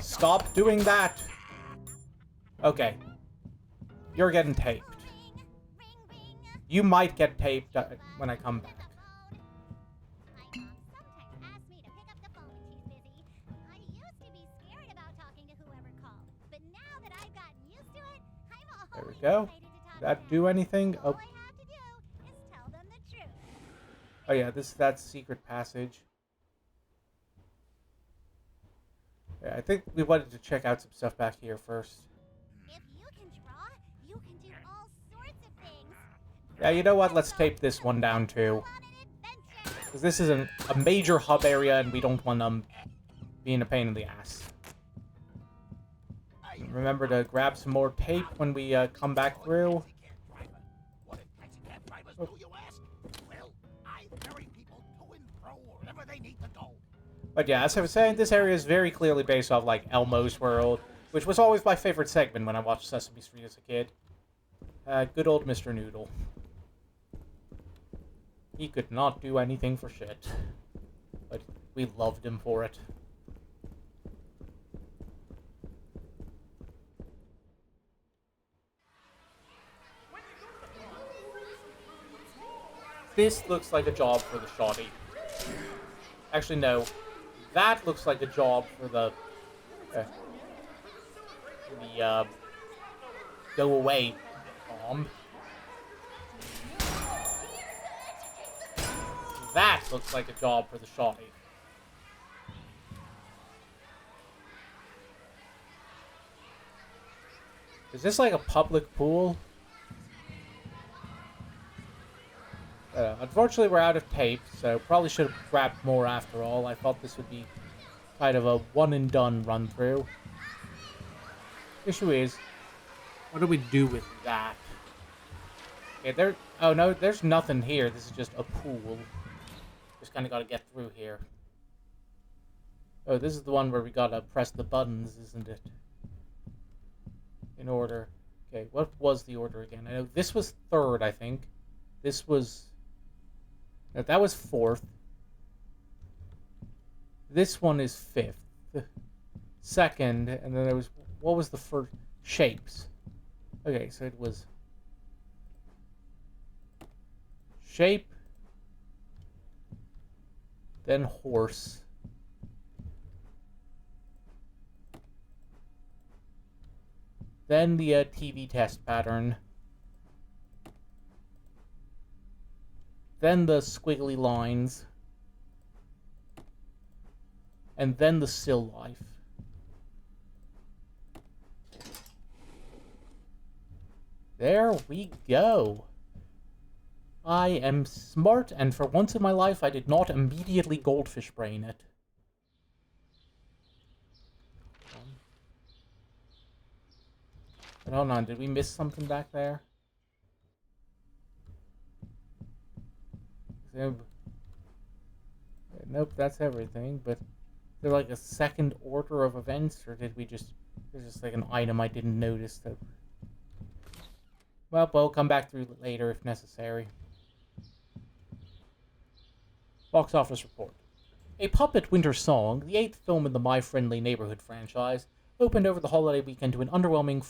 Stop doing that! Okay. You're getting taped. You might get taped when I come back. There we go. Did that do anything? Oh. Oh yeah, that's secret passage. Yeah, I think we wanted to check out some stuff back here first. If you can draw, you can do all sorts of things. Yeah, you know what? Let's tape this one down too. Because this is a major hub area and we don't want them being a pain in the ass. Remember to grab some more tape when we come back through. Oh. But yeah, as I was saying, this area is very clearly based off, like, Elmo's World, which was always my favorite segment when I watched Sesame Street as a kid. Good old Mr. Noodle. He could not do anything for shit. But we loved him for it. This looks like a job for the shoddy. Actually, no. That looks like a job for the go away bomb. That looks like a job for the shoddy. Is this like a public pool? Unfortunately, we're out of tape, so probably should have grabbed more after all. I thought this would be kind of a one-and-done run-through. Issue is, what do we do with that? Okay, oh no, there's nothing here. This is just a pool. Just kind of got to get through here. Oh, this is the one where we gotta press the buttons, isn't it? In order. Okay, what was the order again? I know this was third, I think. This was... that was fourth. This one is fifth. Second, and then there was... what was the first? Shapes. Okay, so it was... shape. Then horse. Then the TV test pattern. Then the squiggly lines. And then the still life. There we go. I am smart, and for once in my life, I did not immediately goldfish brain it. But hold on, did we miss something back there? Nope, that's everything, but is there like a second order of events, or did we just... there's just like an item I didn't notice that... well, we'll come back through later if necessary. Box office report. A Puppet Winter Song, the 8th film in the My Friendly Neighborhood franchise, opened over the holiday weekend to an underwhelming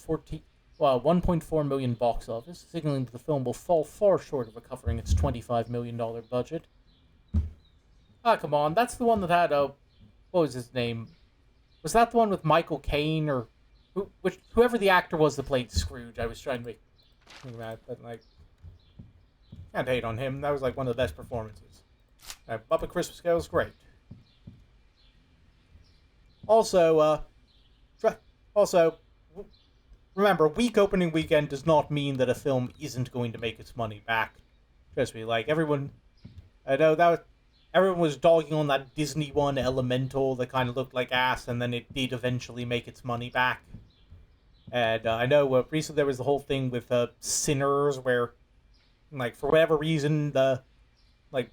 1.4 million box office, signaling that the film will fall far short of recovering its $25 million budget. Ah, come on, that's the one that had, what was his name? Was that the one with Michael Caine, or whoever the actor was that played Scrooge? I was trying to make that, but, like, can't hate on him. That was, like, one of the best performances. Muppet Christmas Carol is great. Also, remember, week opening weekend does not mean that a film isn't going to make its money back. Trust me, like, everyone... I know that everyone was dogging on that Disney one, Elemental, that kind of looked like ass, and then it did eventually make its money back. And I know recently there was the whole thing with Sinners, where, like, for whatever reason, like,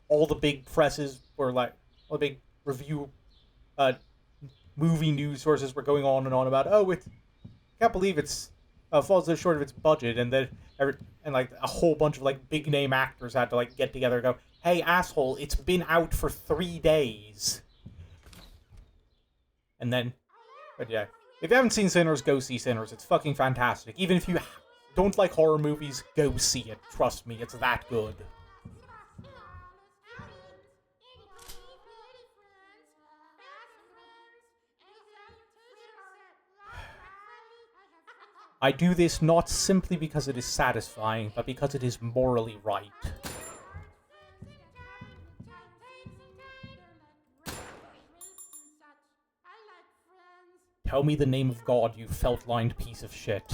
all the big presses were, like, all the big review movie news sources were going on and on about, oh, I can't believe it's falls so short of its budget, and then like a whole bunch of like big name actors had to like get together and go, hey asshole, it's been out for 3 days. And then, but yeah, if you haven't seen Sinners, go see Sinners. It's fucking fantastic. Even if you don't like horror movies, go see it. Trust me, it's that good. I do this not simply because it is satisfying, but because it is morally right. Tell me the name of God, you felt-lined piece of shit.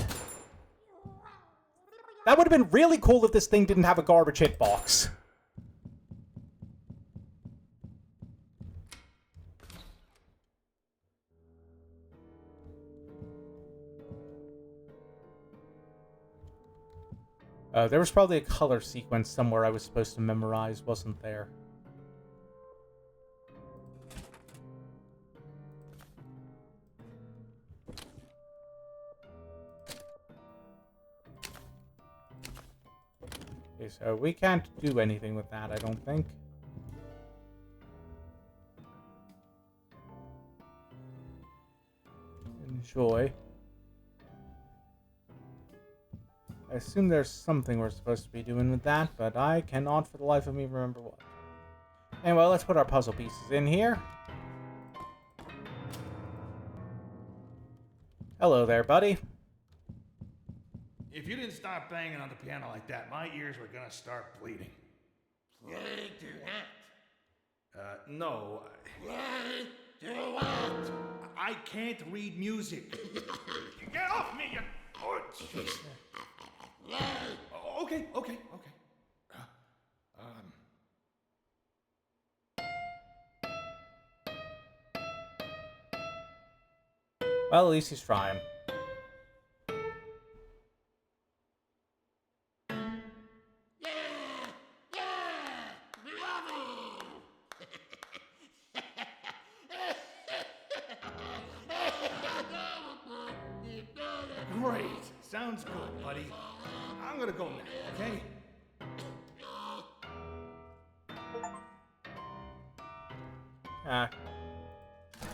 That would have been really cool if this thing didn't have a garbage hitbox. There was probably a color sequence somewhere I was supposed to memorize, wasn't there? Okay, so we can't do anything with that, I don't think. Enjoy. I assume there's something we're supposed to be doing with that, but I cannot for the life of me remember what. Anyway, let's put our puzzle pieces in here. Hello there, buddy. If you didn't start banging on the piano like that, my ears were gonna start bleeding. Play duet. No. Play duet. I can't read music. Get off me, you... Oh, jeez. Okay. Well, at least he's trying. Great. Sounds good, buddy. I'm gonna go now, okay?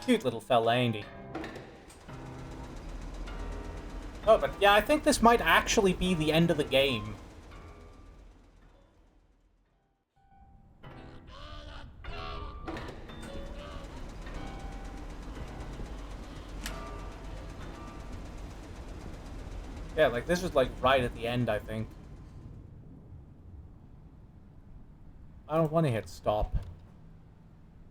Cute little fella, ain't he? Oh, but yeah, I think this might actually be the end of the game. Yeah, like, this is, like, right at the end, I think. I don't want to hit stop.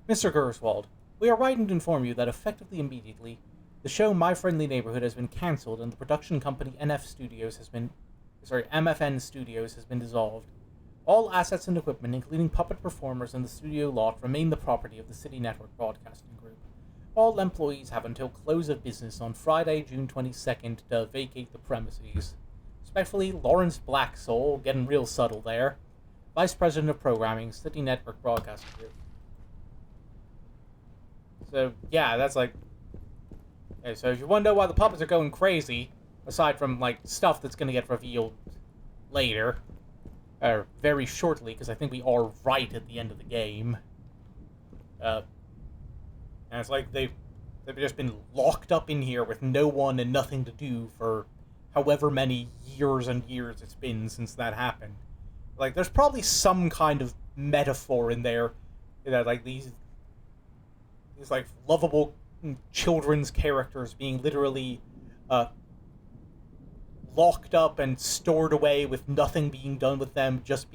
Mr. Gerswald, we are writing to inform you that effectively immediately, the show My Friendly Neighborhood has been cancelled and the production company MFN Studios has been dissolved. All assets and equipment, including puppet performers and the studio lot, remain the property of the City Network Broadcasting Group. All employees have until close of business on Friday, June 22nd to vacate the premises. Respectfully, Lawrence Blacksoul, getting real subtle there. Vice President of Programming, City Network Broadcasting Group. So, yeah, that's like... Okay, so if you want to know why the puppets are going crazy, aside from, like, stuff that's going to get revealed later, or very shortly, because I think we are right at the end of the game, and it's like they've just been locked up in here with no one and nothing to do for however many years and years it's been since that happened. Like, there's probably some kind of metaphor in there, you know, like these like lovable children's characters being literally locked up and stored away with nothing being done with them just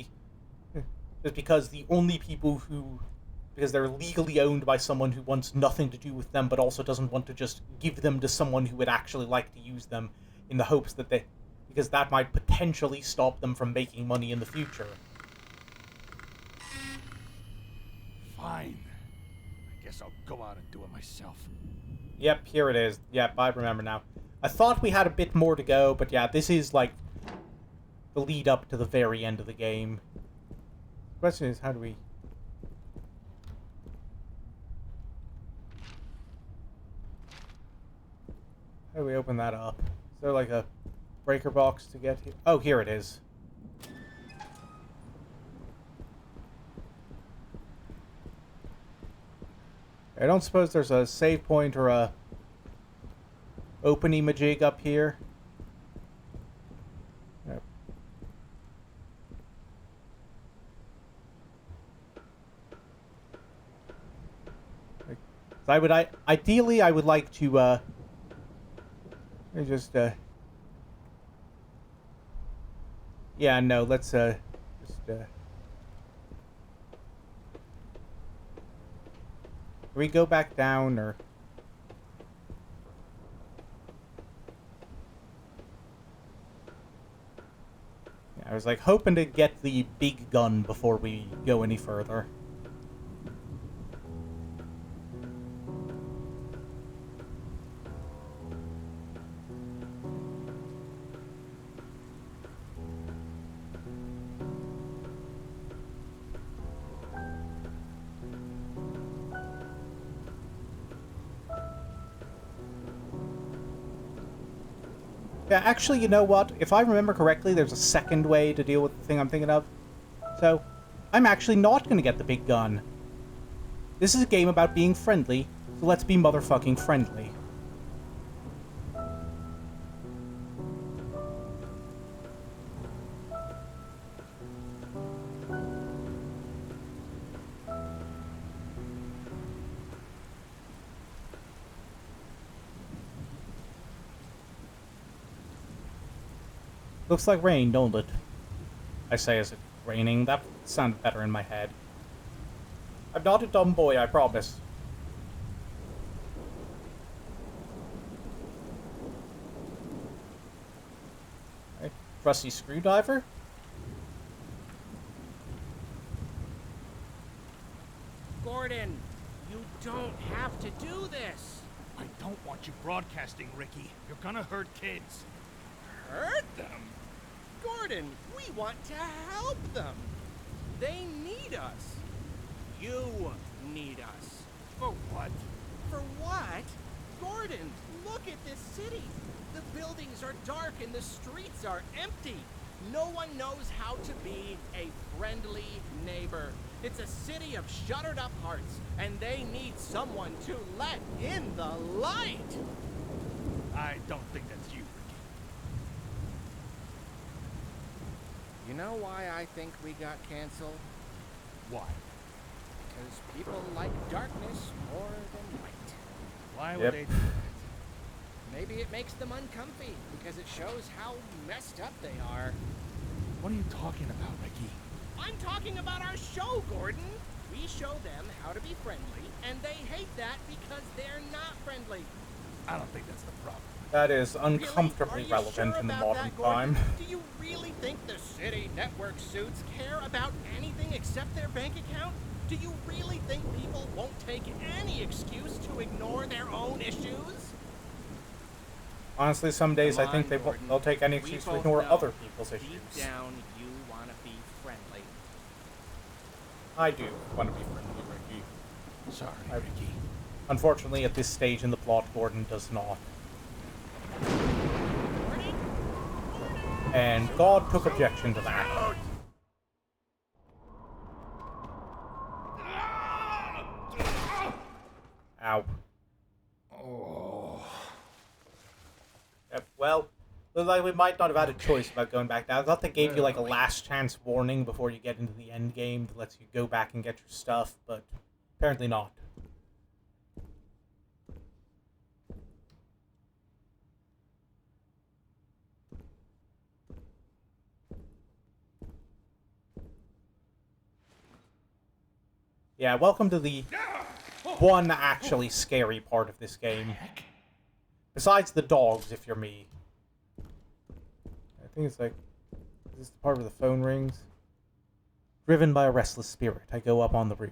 because the only people who... because they're legally owned by someone who wants nothing to do with them, but also doesn't want to just give them to someone who would actually like to use them, in the hopes that because that might potentially stop them from making money in the future. Fine. I guess I'll go out and do it myself. Yep, here it is. Yep, I remember now. I thought we had a bit more to go, but yeah, this is like the lead up to the very end of the game. The question is, how do we... How do we open that up? Is there like a breaker box to get here? Oh, here it is. I don't suppose there's a save point or a open-imajig up here. Yep. Ideally, I would like to, let me just, yeah, no, let's, can we go back down, or... Yeah, I was, like, hoping to get the big gun before we go any further. Yeah, actually, you know what? If I remember correctly, there's a second way to deal with the thing I'm thinking of. So, I'm actually not gonna get the big gun. This is a game about being friendly, so let's be motherfucking friendly. Looks like rain, don't it? I say, is it raining? That sounded better in my head. I'm not a dumb boy, I promise. Right. Rusty screwdriver? Gordon, you don't have to do this. I don't want you broadcasting, Ricky. You're gonna hurt kids. Hurt them? Gordon, we want to help them. They need us. You need us. For what? For what? Gordon, look at this city. The buildings are dark and the streets are empty. No one knows how to be a friendly neighbor. It's a city of shuttered up hearts, and they need someone to let in the light. I don't think that's you, Ricky. You know why I think we got canceled? Why? Because people like darkness more than light. Why would Yep. they do that? Maybe it makes them uncomfy because it shows how messed up they are. What are you talking about, Ricky? I'm talking about our show, Gordon. We show them how to be friendly, and they hate that because they're not friendly. I don't think that's the problem. That is Really? uncomfortably Are you relevant sure in the about modern that, Gordon? time. Do you really think the city network suits care about anything except their bank account? Do you really think people won't take any excuse to ignore their own issues? Honestly, some days Come I think on, they Gordon. they'll take any We excuse to both ignore know other people's issues. Deep down, you want to be friendly. I do want to be friendly, Ricky. Sorry, I- Ricky. Unfortunately, at this stage in the plot, Gordon does not. Gordon? And God took objection to that. Ow. Oh. Yep, well, looks like we might not have had a choice about going back down. I thought they gave you like a last chance warning before you get into the end game that lets you go back and get your stuff, but apparently not. Yeah, welcome to the one actually scary part of this game. Besides the dogs, if you're me. I think it's like... Is this the part where the phone rings? Driven by a restless spirit, I go up on the roof.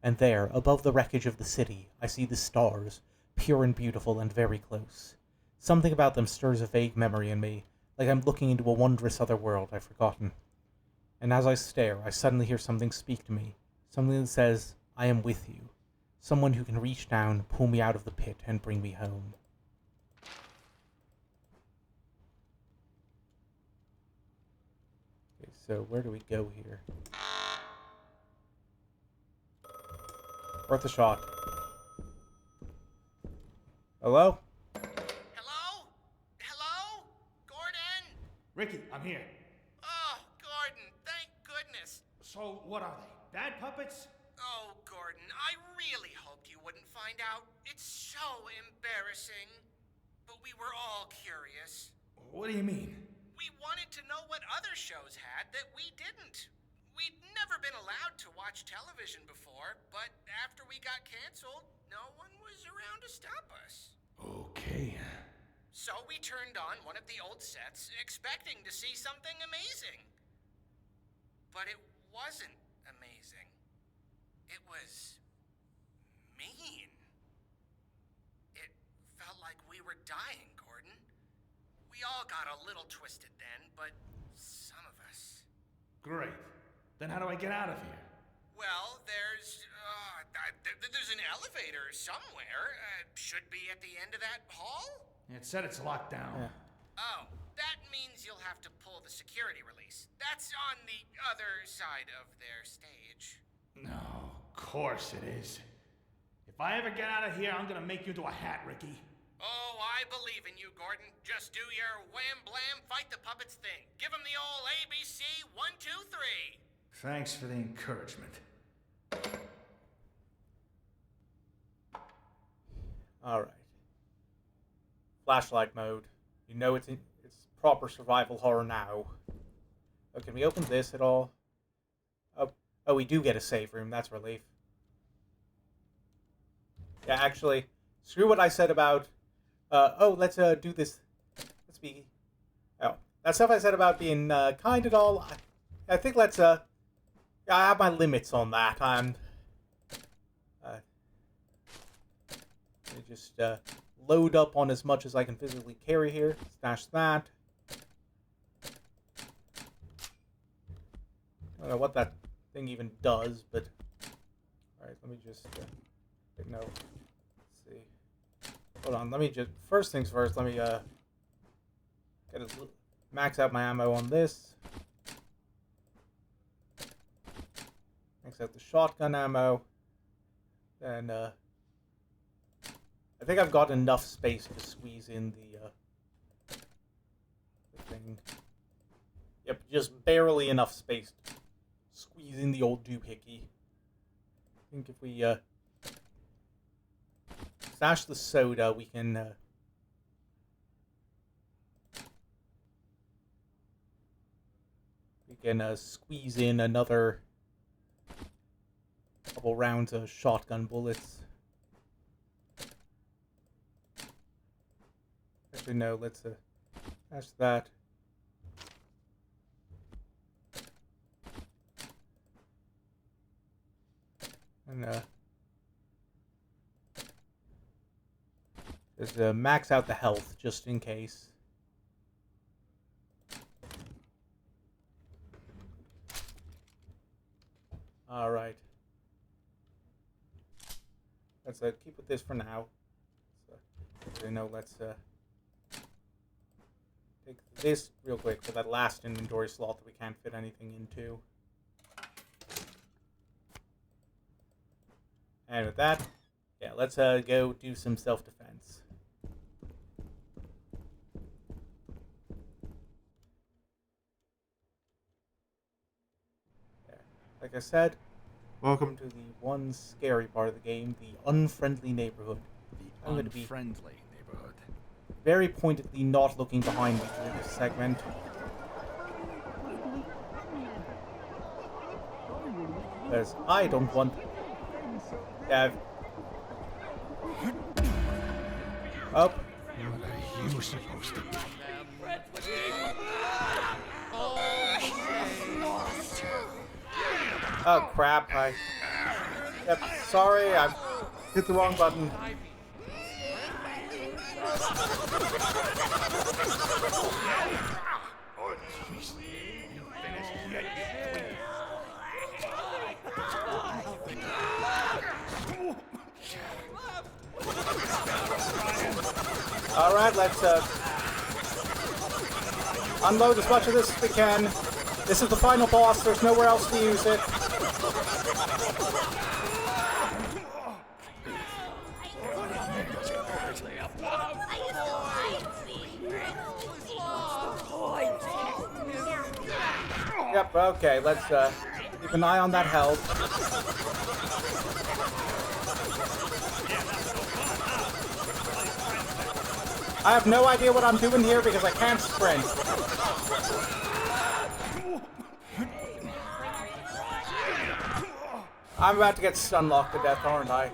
And there, above the wreckage of the city, I see the stars, pure and beautiful and very close. Something about them stirs a vague memory in me, like I'm looking into a wondrous other world I've forgotten. And as I stare, I suddenly hear something speak to me, something that says, I am with you. Someone who can reach down, pull me out of the pit, and bring me home. Okay, so where do we go here? Worth a shot. Hello? Hello? Hello? Gordon? Ricky, I'm here. Oh, Gordon, thank goodness. So, what are they? Bad puppets? Oh, Gordon, I really hoped you wouldn't find out. It's so embarrassing. But we were all curious. What do you mean? We wanted to know what other shows had that we didn't. We'd never been allowed to watch television before, but after we got canceled, no one was around to stop us. Okay. So we turned on one of the old sets, expecting to see something amazing. But it wasn't amazing. It was mean. It felt like we were dying, Gordon. We all got a little twisted then, but some of us. Great. Then how do I get out of here? Well, there's an elevator somewhere. Should be at the end of that hall? It said it's locked down. Yeah. Oh, that means you'll have to pull the security release. That's on the other side of their stage. No, of course it is. If I ever get out of here, I'm gonna make you into a hat, Ricky. Oh, I believe in you, Gordon. Just do your wham blam fight the puppets thing. Give them the old ABC 1, 2, 3. Thanks for the encouragement. Alright. Flashlight mode. You know it's proper survival horror now. Oh, can we open this at all? Oh, we do get a save room. That's relief. Yeah, actually, screw what I said about... let's do this. Let's be... Oh, that stuff I said about being kind and all. I think let's... I have my limits on that. Let me just load up on as much as I can physically carry here. Stash that. I don't know what that thing even does, but... Alright, let me just... no. Let's see. Hold on, let me just... First things first, let me max out my ammo on this. Max out the shotgun ammo. Then, I think I've got enough space to squeeze in the thing. Yep, just barely enough space to squeeze in the old doohickey. I think if we, stash the soda, we can, squeeze in another couple rounds of shotgun bullets. Actually, no, let's, stash that. And, just max out the health, just in case. Alright. Let's keep with this for now. So, let's take this real quick for that last inventory slot that we can't fit anything into. And with that, yeah, let's go do some self-defense. Yeah. Like I said, welcome to the one scary part of the game, the Unfriendly Neighborhood. The Unfriendly Neighborhood. Very pointedly not looking behind me through this segment. Because I don't want... Yeah. Up. What are you supposed to do? Oh crap, Yep, sorry, I hit the wrong button. Alright, let's unload as much of this as we can. This is the final boss, there's nowhere else to use it. Yep, okay, let's keep an eye on that health. I have no idea what I'm doing here because I can't sprint. I'm about to get stun-locked to death, aren't I?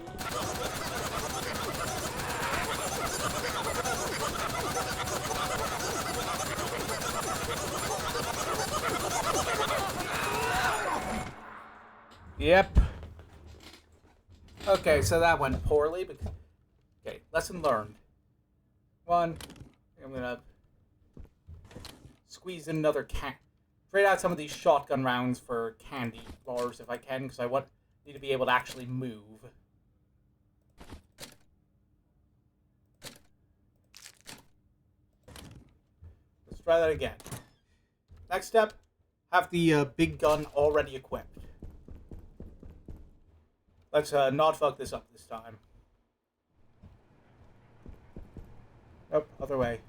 Yep. Okay, so that went poorly. Okay, lesson learned. One, I'm gonna squeeze in another trade out some of these shotgun rounds for candy bars if I can, because I need to be able to actually move. Let's try that again. Next step, have the big gun already equipped. Let's not fuck this up this time. Oh, other way.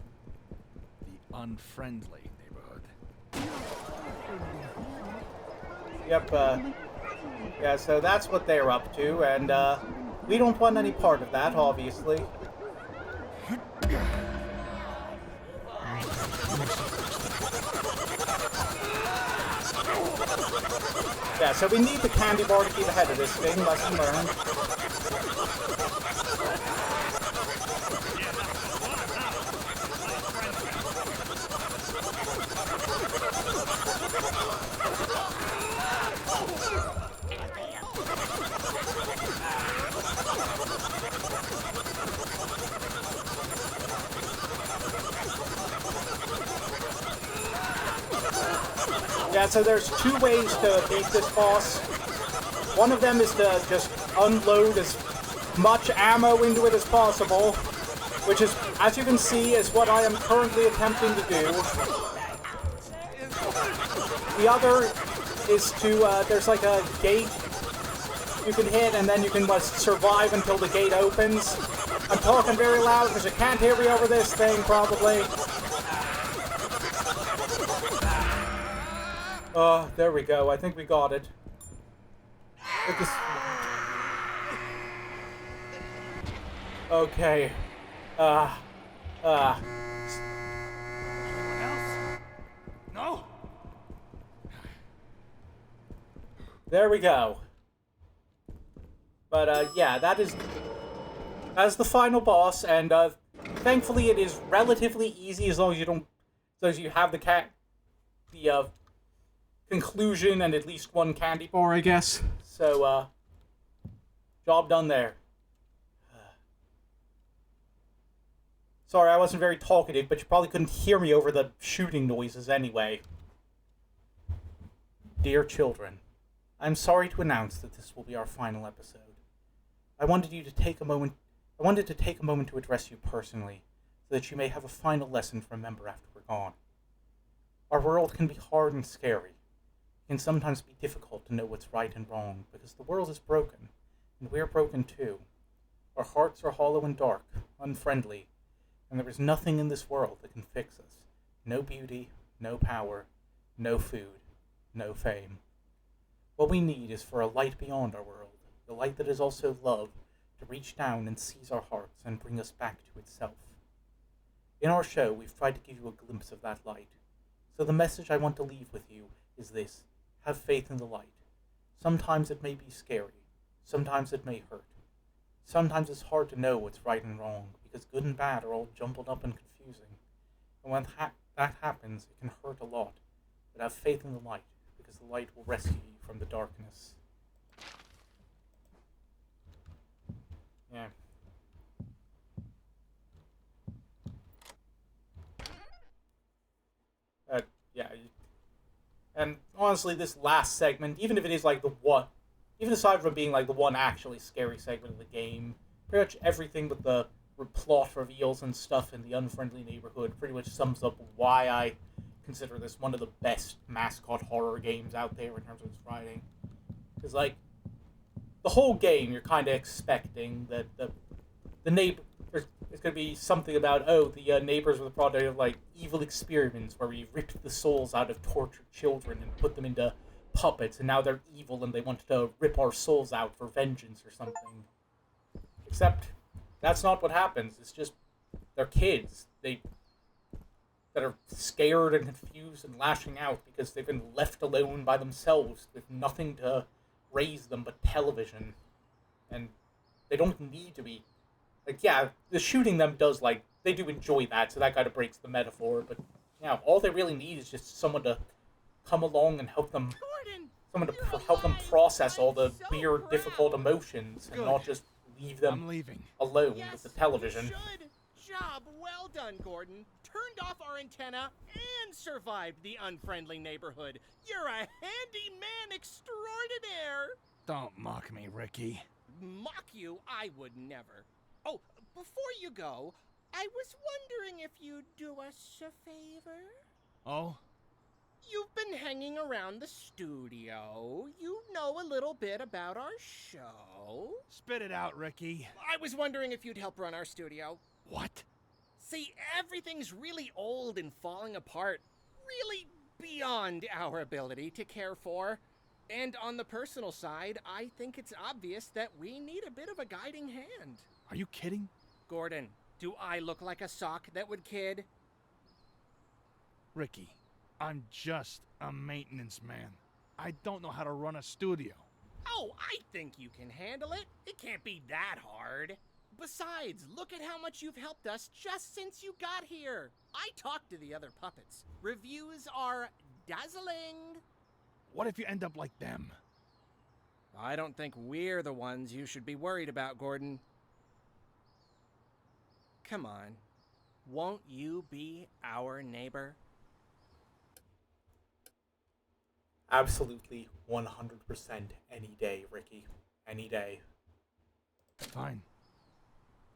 The Unfriendly Neighborhood. Yep, yeah, so that's what they're up to, and we don't want any part of that, obviously. Yeah, so we need the candy bar to keep ahead of this thing, lesson learned. Yeah, so there's two ways to beat this boss. One of them is to just unload as much ammo into it as possible, which is, as you can see, is what I am currently attempting to do. The other is to, there's like a gate you can hit, and then you can survive until the gate opens. I'm talking very loud because you can't hear me over this thing, probably. Oh, there we go. I think we got it. Okay. Anyone else? No? There we go. But, yeah, that's the final boss, and, thankfully it is relatively easy as long as you have the conclusion and at least one candy bar, I guess. So, job done there. Sorry, I wasn't very talkative, but you probably couldn't hear me over the shooting noises anyway. Dear children, I'm sorry to announce that this will be our final episode. I wanted to take a moment to address you personally, so that you may have a final lesson to remember after we're gone. Our world can be hard and scary. It can sometimes be difficult to know what's right and wrong, because the world is broken, and we're broken too. Our hearts are hollow and dark, unfriendly, and there is nothing in this world that can fix us. No beauty, no power, no food, no fame. What we need is for a light beyond our world, the light that is also love, to reach down and seize our hearts and bring us back to itself. In our show, we've tried to give you a glimpse of that light. So the message I want to leave with you is this: have faith in the light. Sometimes it may be scary. Sometimes it may hurt. Sometimes it's hard to know what's right and wrong, because good and bad are all jumbled up and confusing. And when that happens, it can hurt a lot. But have faith in the light, because the light will rescue you from the darkness. Yeah. Yeah. And honestly, this last segment, even if it is like the one, even aside from being like the one actually scary segment of the game, pretty much everything with the plot reveals and stuff in the Unfriendly Neighborhood pretty much sums up why I consider this one of the best mascot horror games out there in terms of its writing. Because, like, the whole game, you're kind of expecting that the neighbor... It's going to be something about, the neighbors were the product of, like, evil experiments where we ripped the souls out of tortured children and put them into puppets, and now they're evil and they want to rip our souls out for vengeance or something. Except, that's not what happens. It's just, they're kids. That are scared and confused and lashing out because they've been left alone by themselves with nothing to raise them but television. And they don't need to be... Like, yeah, the shooting them does, like, they do enjoy that, so that kind of breaks the metaphor, but, yeah, all they really need is just someone to come along and help them... Gordon, Someone to you're help them alive. process all the I'm so weird, proud. difficult emotions, and Good. not just leave them I'm leaving. alone Yes, with the television. you should. Job well done, Gordon. Turned off our antenna and survived the Unfriendly Neighborhood. You're a handyman extraordinaire. Don't mock me, Ricky. Mock you? I would never. Oh, before you go, I was wondering if you'd do us a favor? Oh? You've been hanging around the studio. You know a little bit about our show. Spit it out, Ricky. I was wondering if you'd help run our studio. What? See, everything's really old and falling apart. Really beyond our ability to care for. And on the personal side, I think it's obvious that we need a bit of a guiding hand. Are you kidding? Gordon, do I look like a sock that would kid? Ricky, I'm just a maintenance man. I don't know how to run a studio. Oh, I think you can handle it. It can't be that hard. Besides, look at how much you've helped us just since you got here. I talked to the other puppets. Reviews are dazzling. What if you end up like them? I don't think we're the ones you should be worried about, Gordon. Come on. Won't you be our neighbor? Absolutely 100% any day, Ricky. Any day. Fine.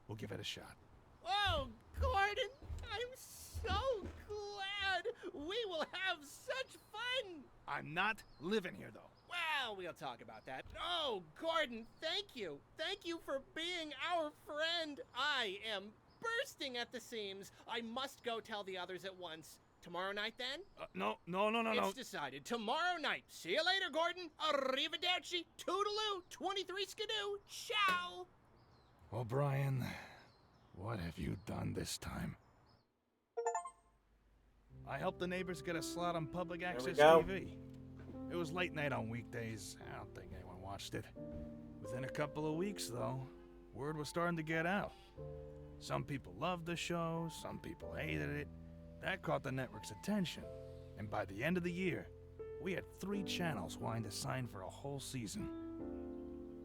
We'll give it a shot. Oh, Gordon, I'm so glad. We will have such fun. I'm not living here, though. Well, we'll talk about that. Oh, Gordon, thank you. Thank you for being our friend. I am bursting at the seams. I must go tell the others at once. Tomorrow night, then? No. It's decided. Tomorrow night. See you later, Gordon. Arrivederci. Toodaloo. 23 skidoo. Ciao. O'Brien, what have you done this time? I helped the neighbors get a slot on public access go. TV. It was late night on weekdays. I don't think anyone watched it. Within a couple of weeks, though, word was starting to get out. Some people loved the show, some people hated it. That caught the network's attention. And by the end of the year, we had 3 channels wanting to sign for a whole season.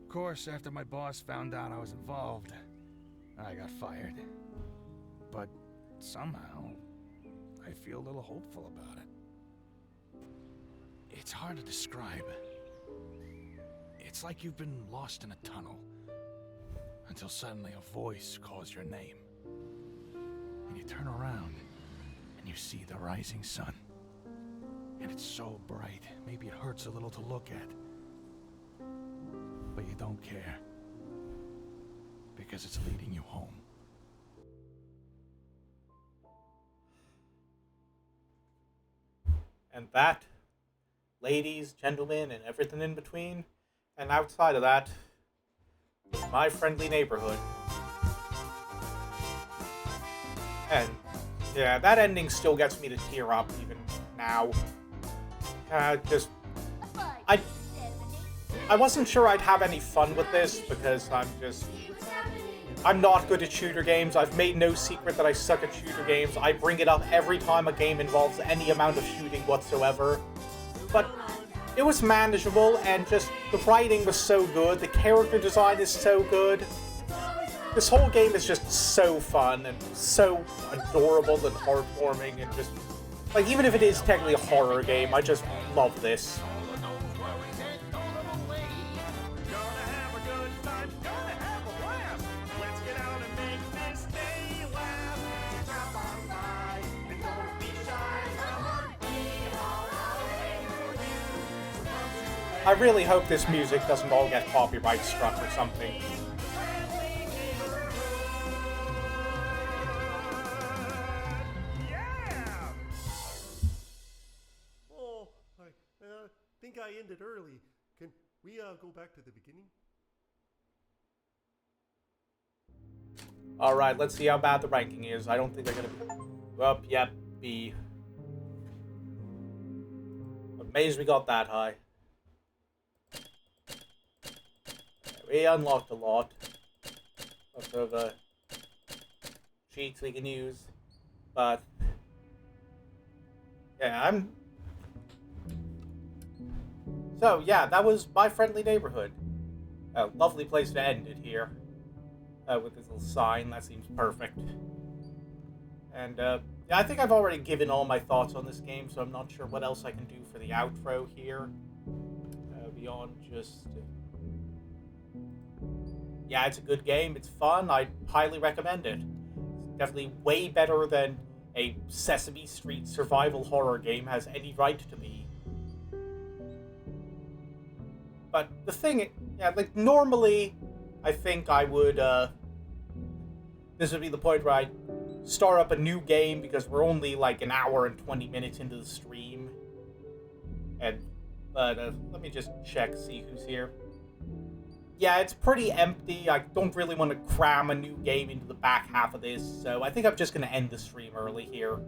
Of course, after my boss found out I was involved, I got fired. But somehow, I feel a little hopeful about it. It's hard to describe. It's like you've been lost in a tunnel, until suddenly a voice calls your name. And you turn around, and you see the rising sun. And it's so bright, maybe it hurts a little to look at. But you don't care, because it's leading you home. And that, ladies, gentlemen, and everything in between, and outside of that, is My Friendly Neighborhood. And, yeah, that ending still gets me to tear up even now. I wasn't sure I'd have any fun with this, because I'm not good at shooter games. I've made no secret that I suck at shooter games. I bring it up every time a game involves any amount of shooting whatsoever. But it was manageable, and just the writing was so good, the character design is so good. this whole game is just so fun and so adorable and heartwarming and just like even if it is technically a horror game, I just love this. I really hope this music doesn't all get copyright struck or something. Oh, I think I ended early. Can we go back to the beginning? Alright, let's see how bad the ranking is. I don't think they're gonna be... Up, yep, B. Amazed we got that high. We unlocked a lot. Lots of cheats we can use. But yeah, So yeah, that was My Friendly Neighborhood. A lovely place to end it here. With this little sign, that seems perfect. And yeah, I think I've already given all my thoughts on this game, so I'm not sure what else I can do for the outro here. Beyond just... yeah, it's a good game. It's fun. I highly recommend it. It's definitely way better than a Sesame Street survival horror game has any right to be. But the thing, yeah, like normally, I think I would, this would be the point where I start up a new game because we're only like an hour and 20 minutes into the stream. But let me just check, see who's here. Yeah, it's pretty empty. I don't really want to cram a new game into the back half of this, so I think I'm just going to end the stream early here.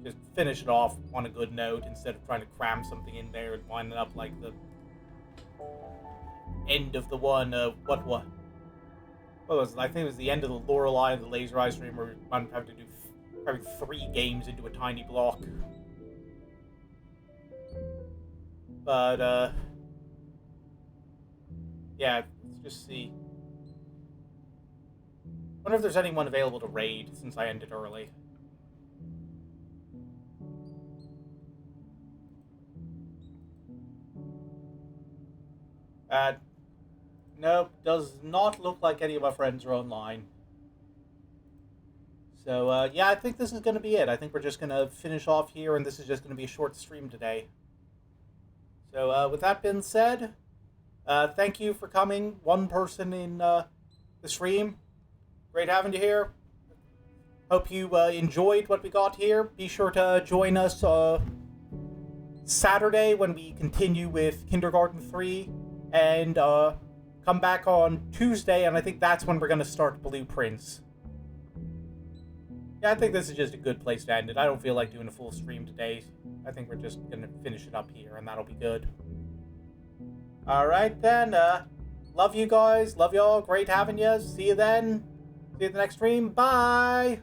Just finish it off on a good note instead of trying to cram something in there and wind it up like the end of the one, what was it? I think it was the end of the Lorelei and the Laser Eye stream where I'm having to do probably 3 games into a tiny block. But, yeah, let's just see. Wonder if there's anyone available to raid since I ended early. Nope, does not look like any of my friends are online. So, yeah, I think this is going to be it. I think we're just going to finish off here, and this is just going to be a short stream today. So, with that being said, thank you for coming, one person in the stream. Great having you here. Hope you enjoyed what we got here. Be sure to join us Saturday when we continue with Kindergarten 3, and come back on Tuesday, and I think that's when we're going to start Blueprints. Yeah, I think this is just a good place to end it. I don't feel like doing a full stream today. I think we're just going to finish it up here, and that'll be good. Alright then, love you guys, love y'all, great having you, see you then, see you at the next stream, bye!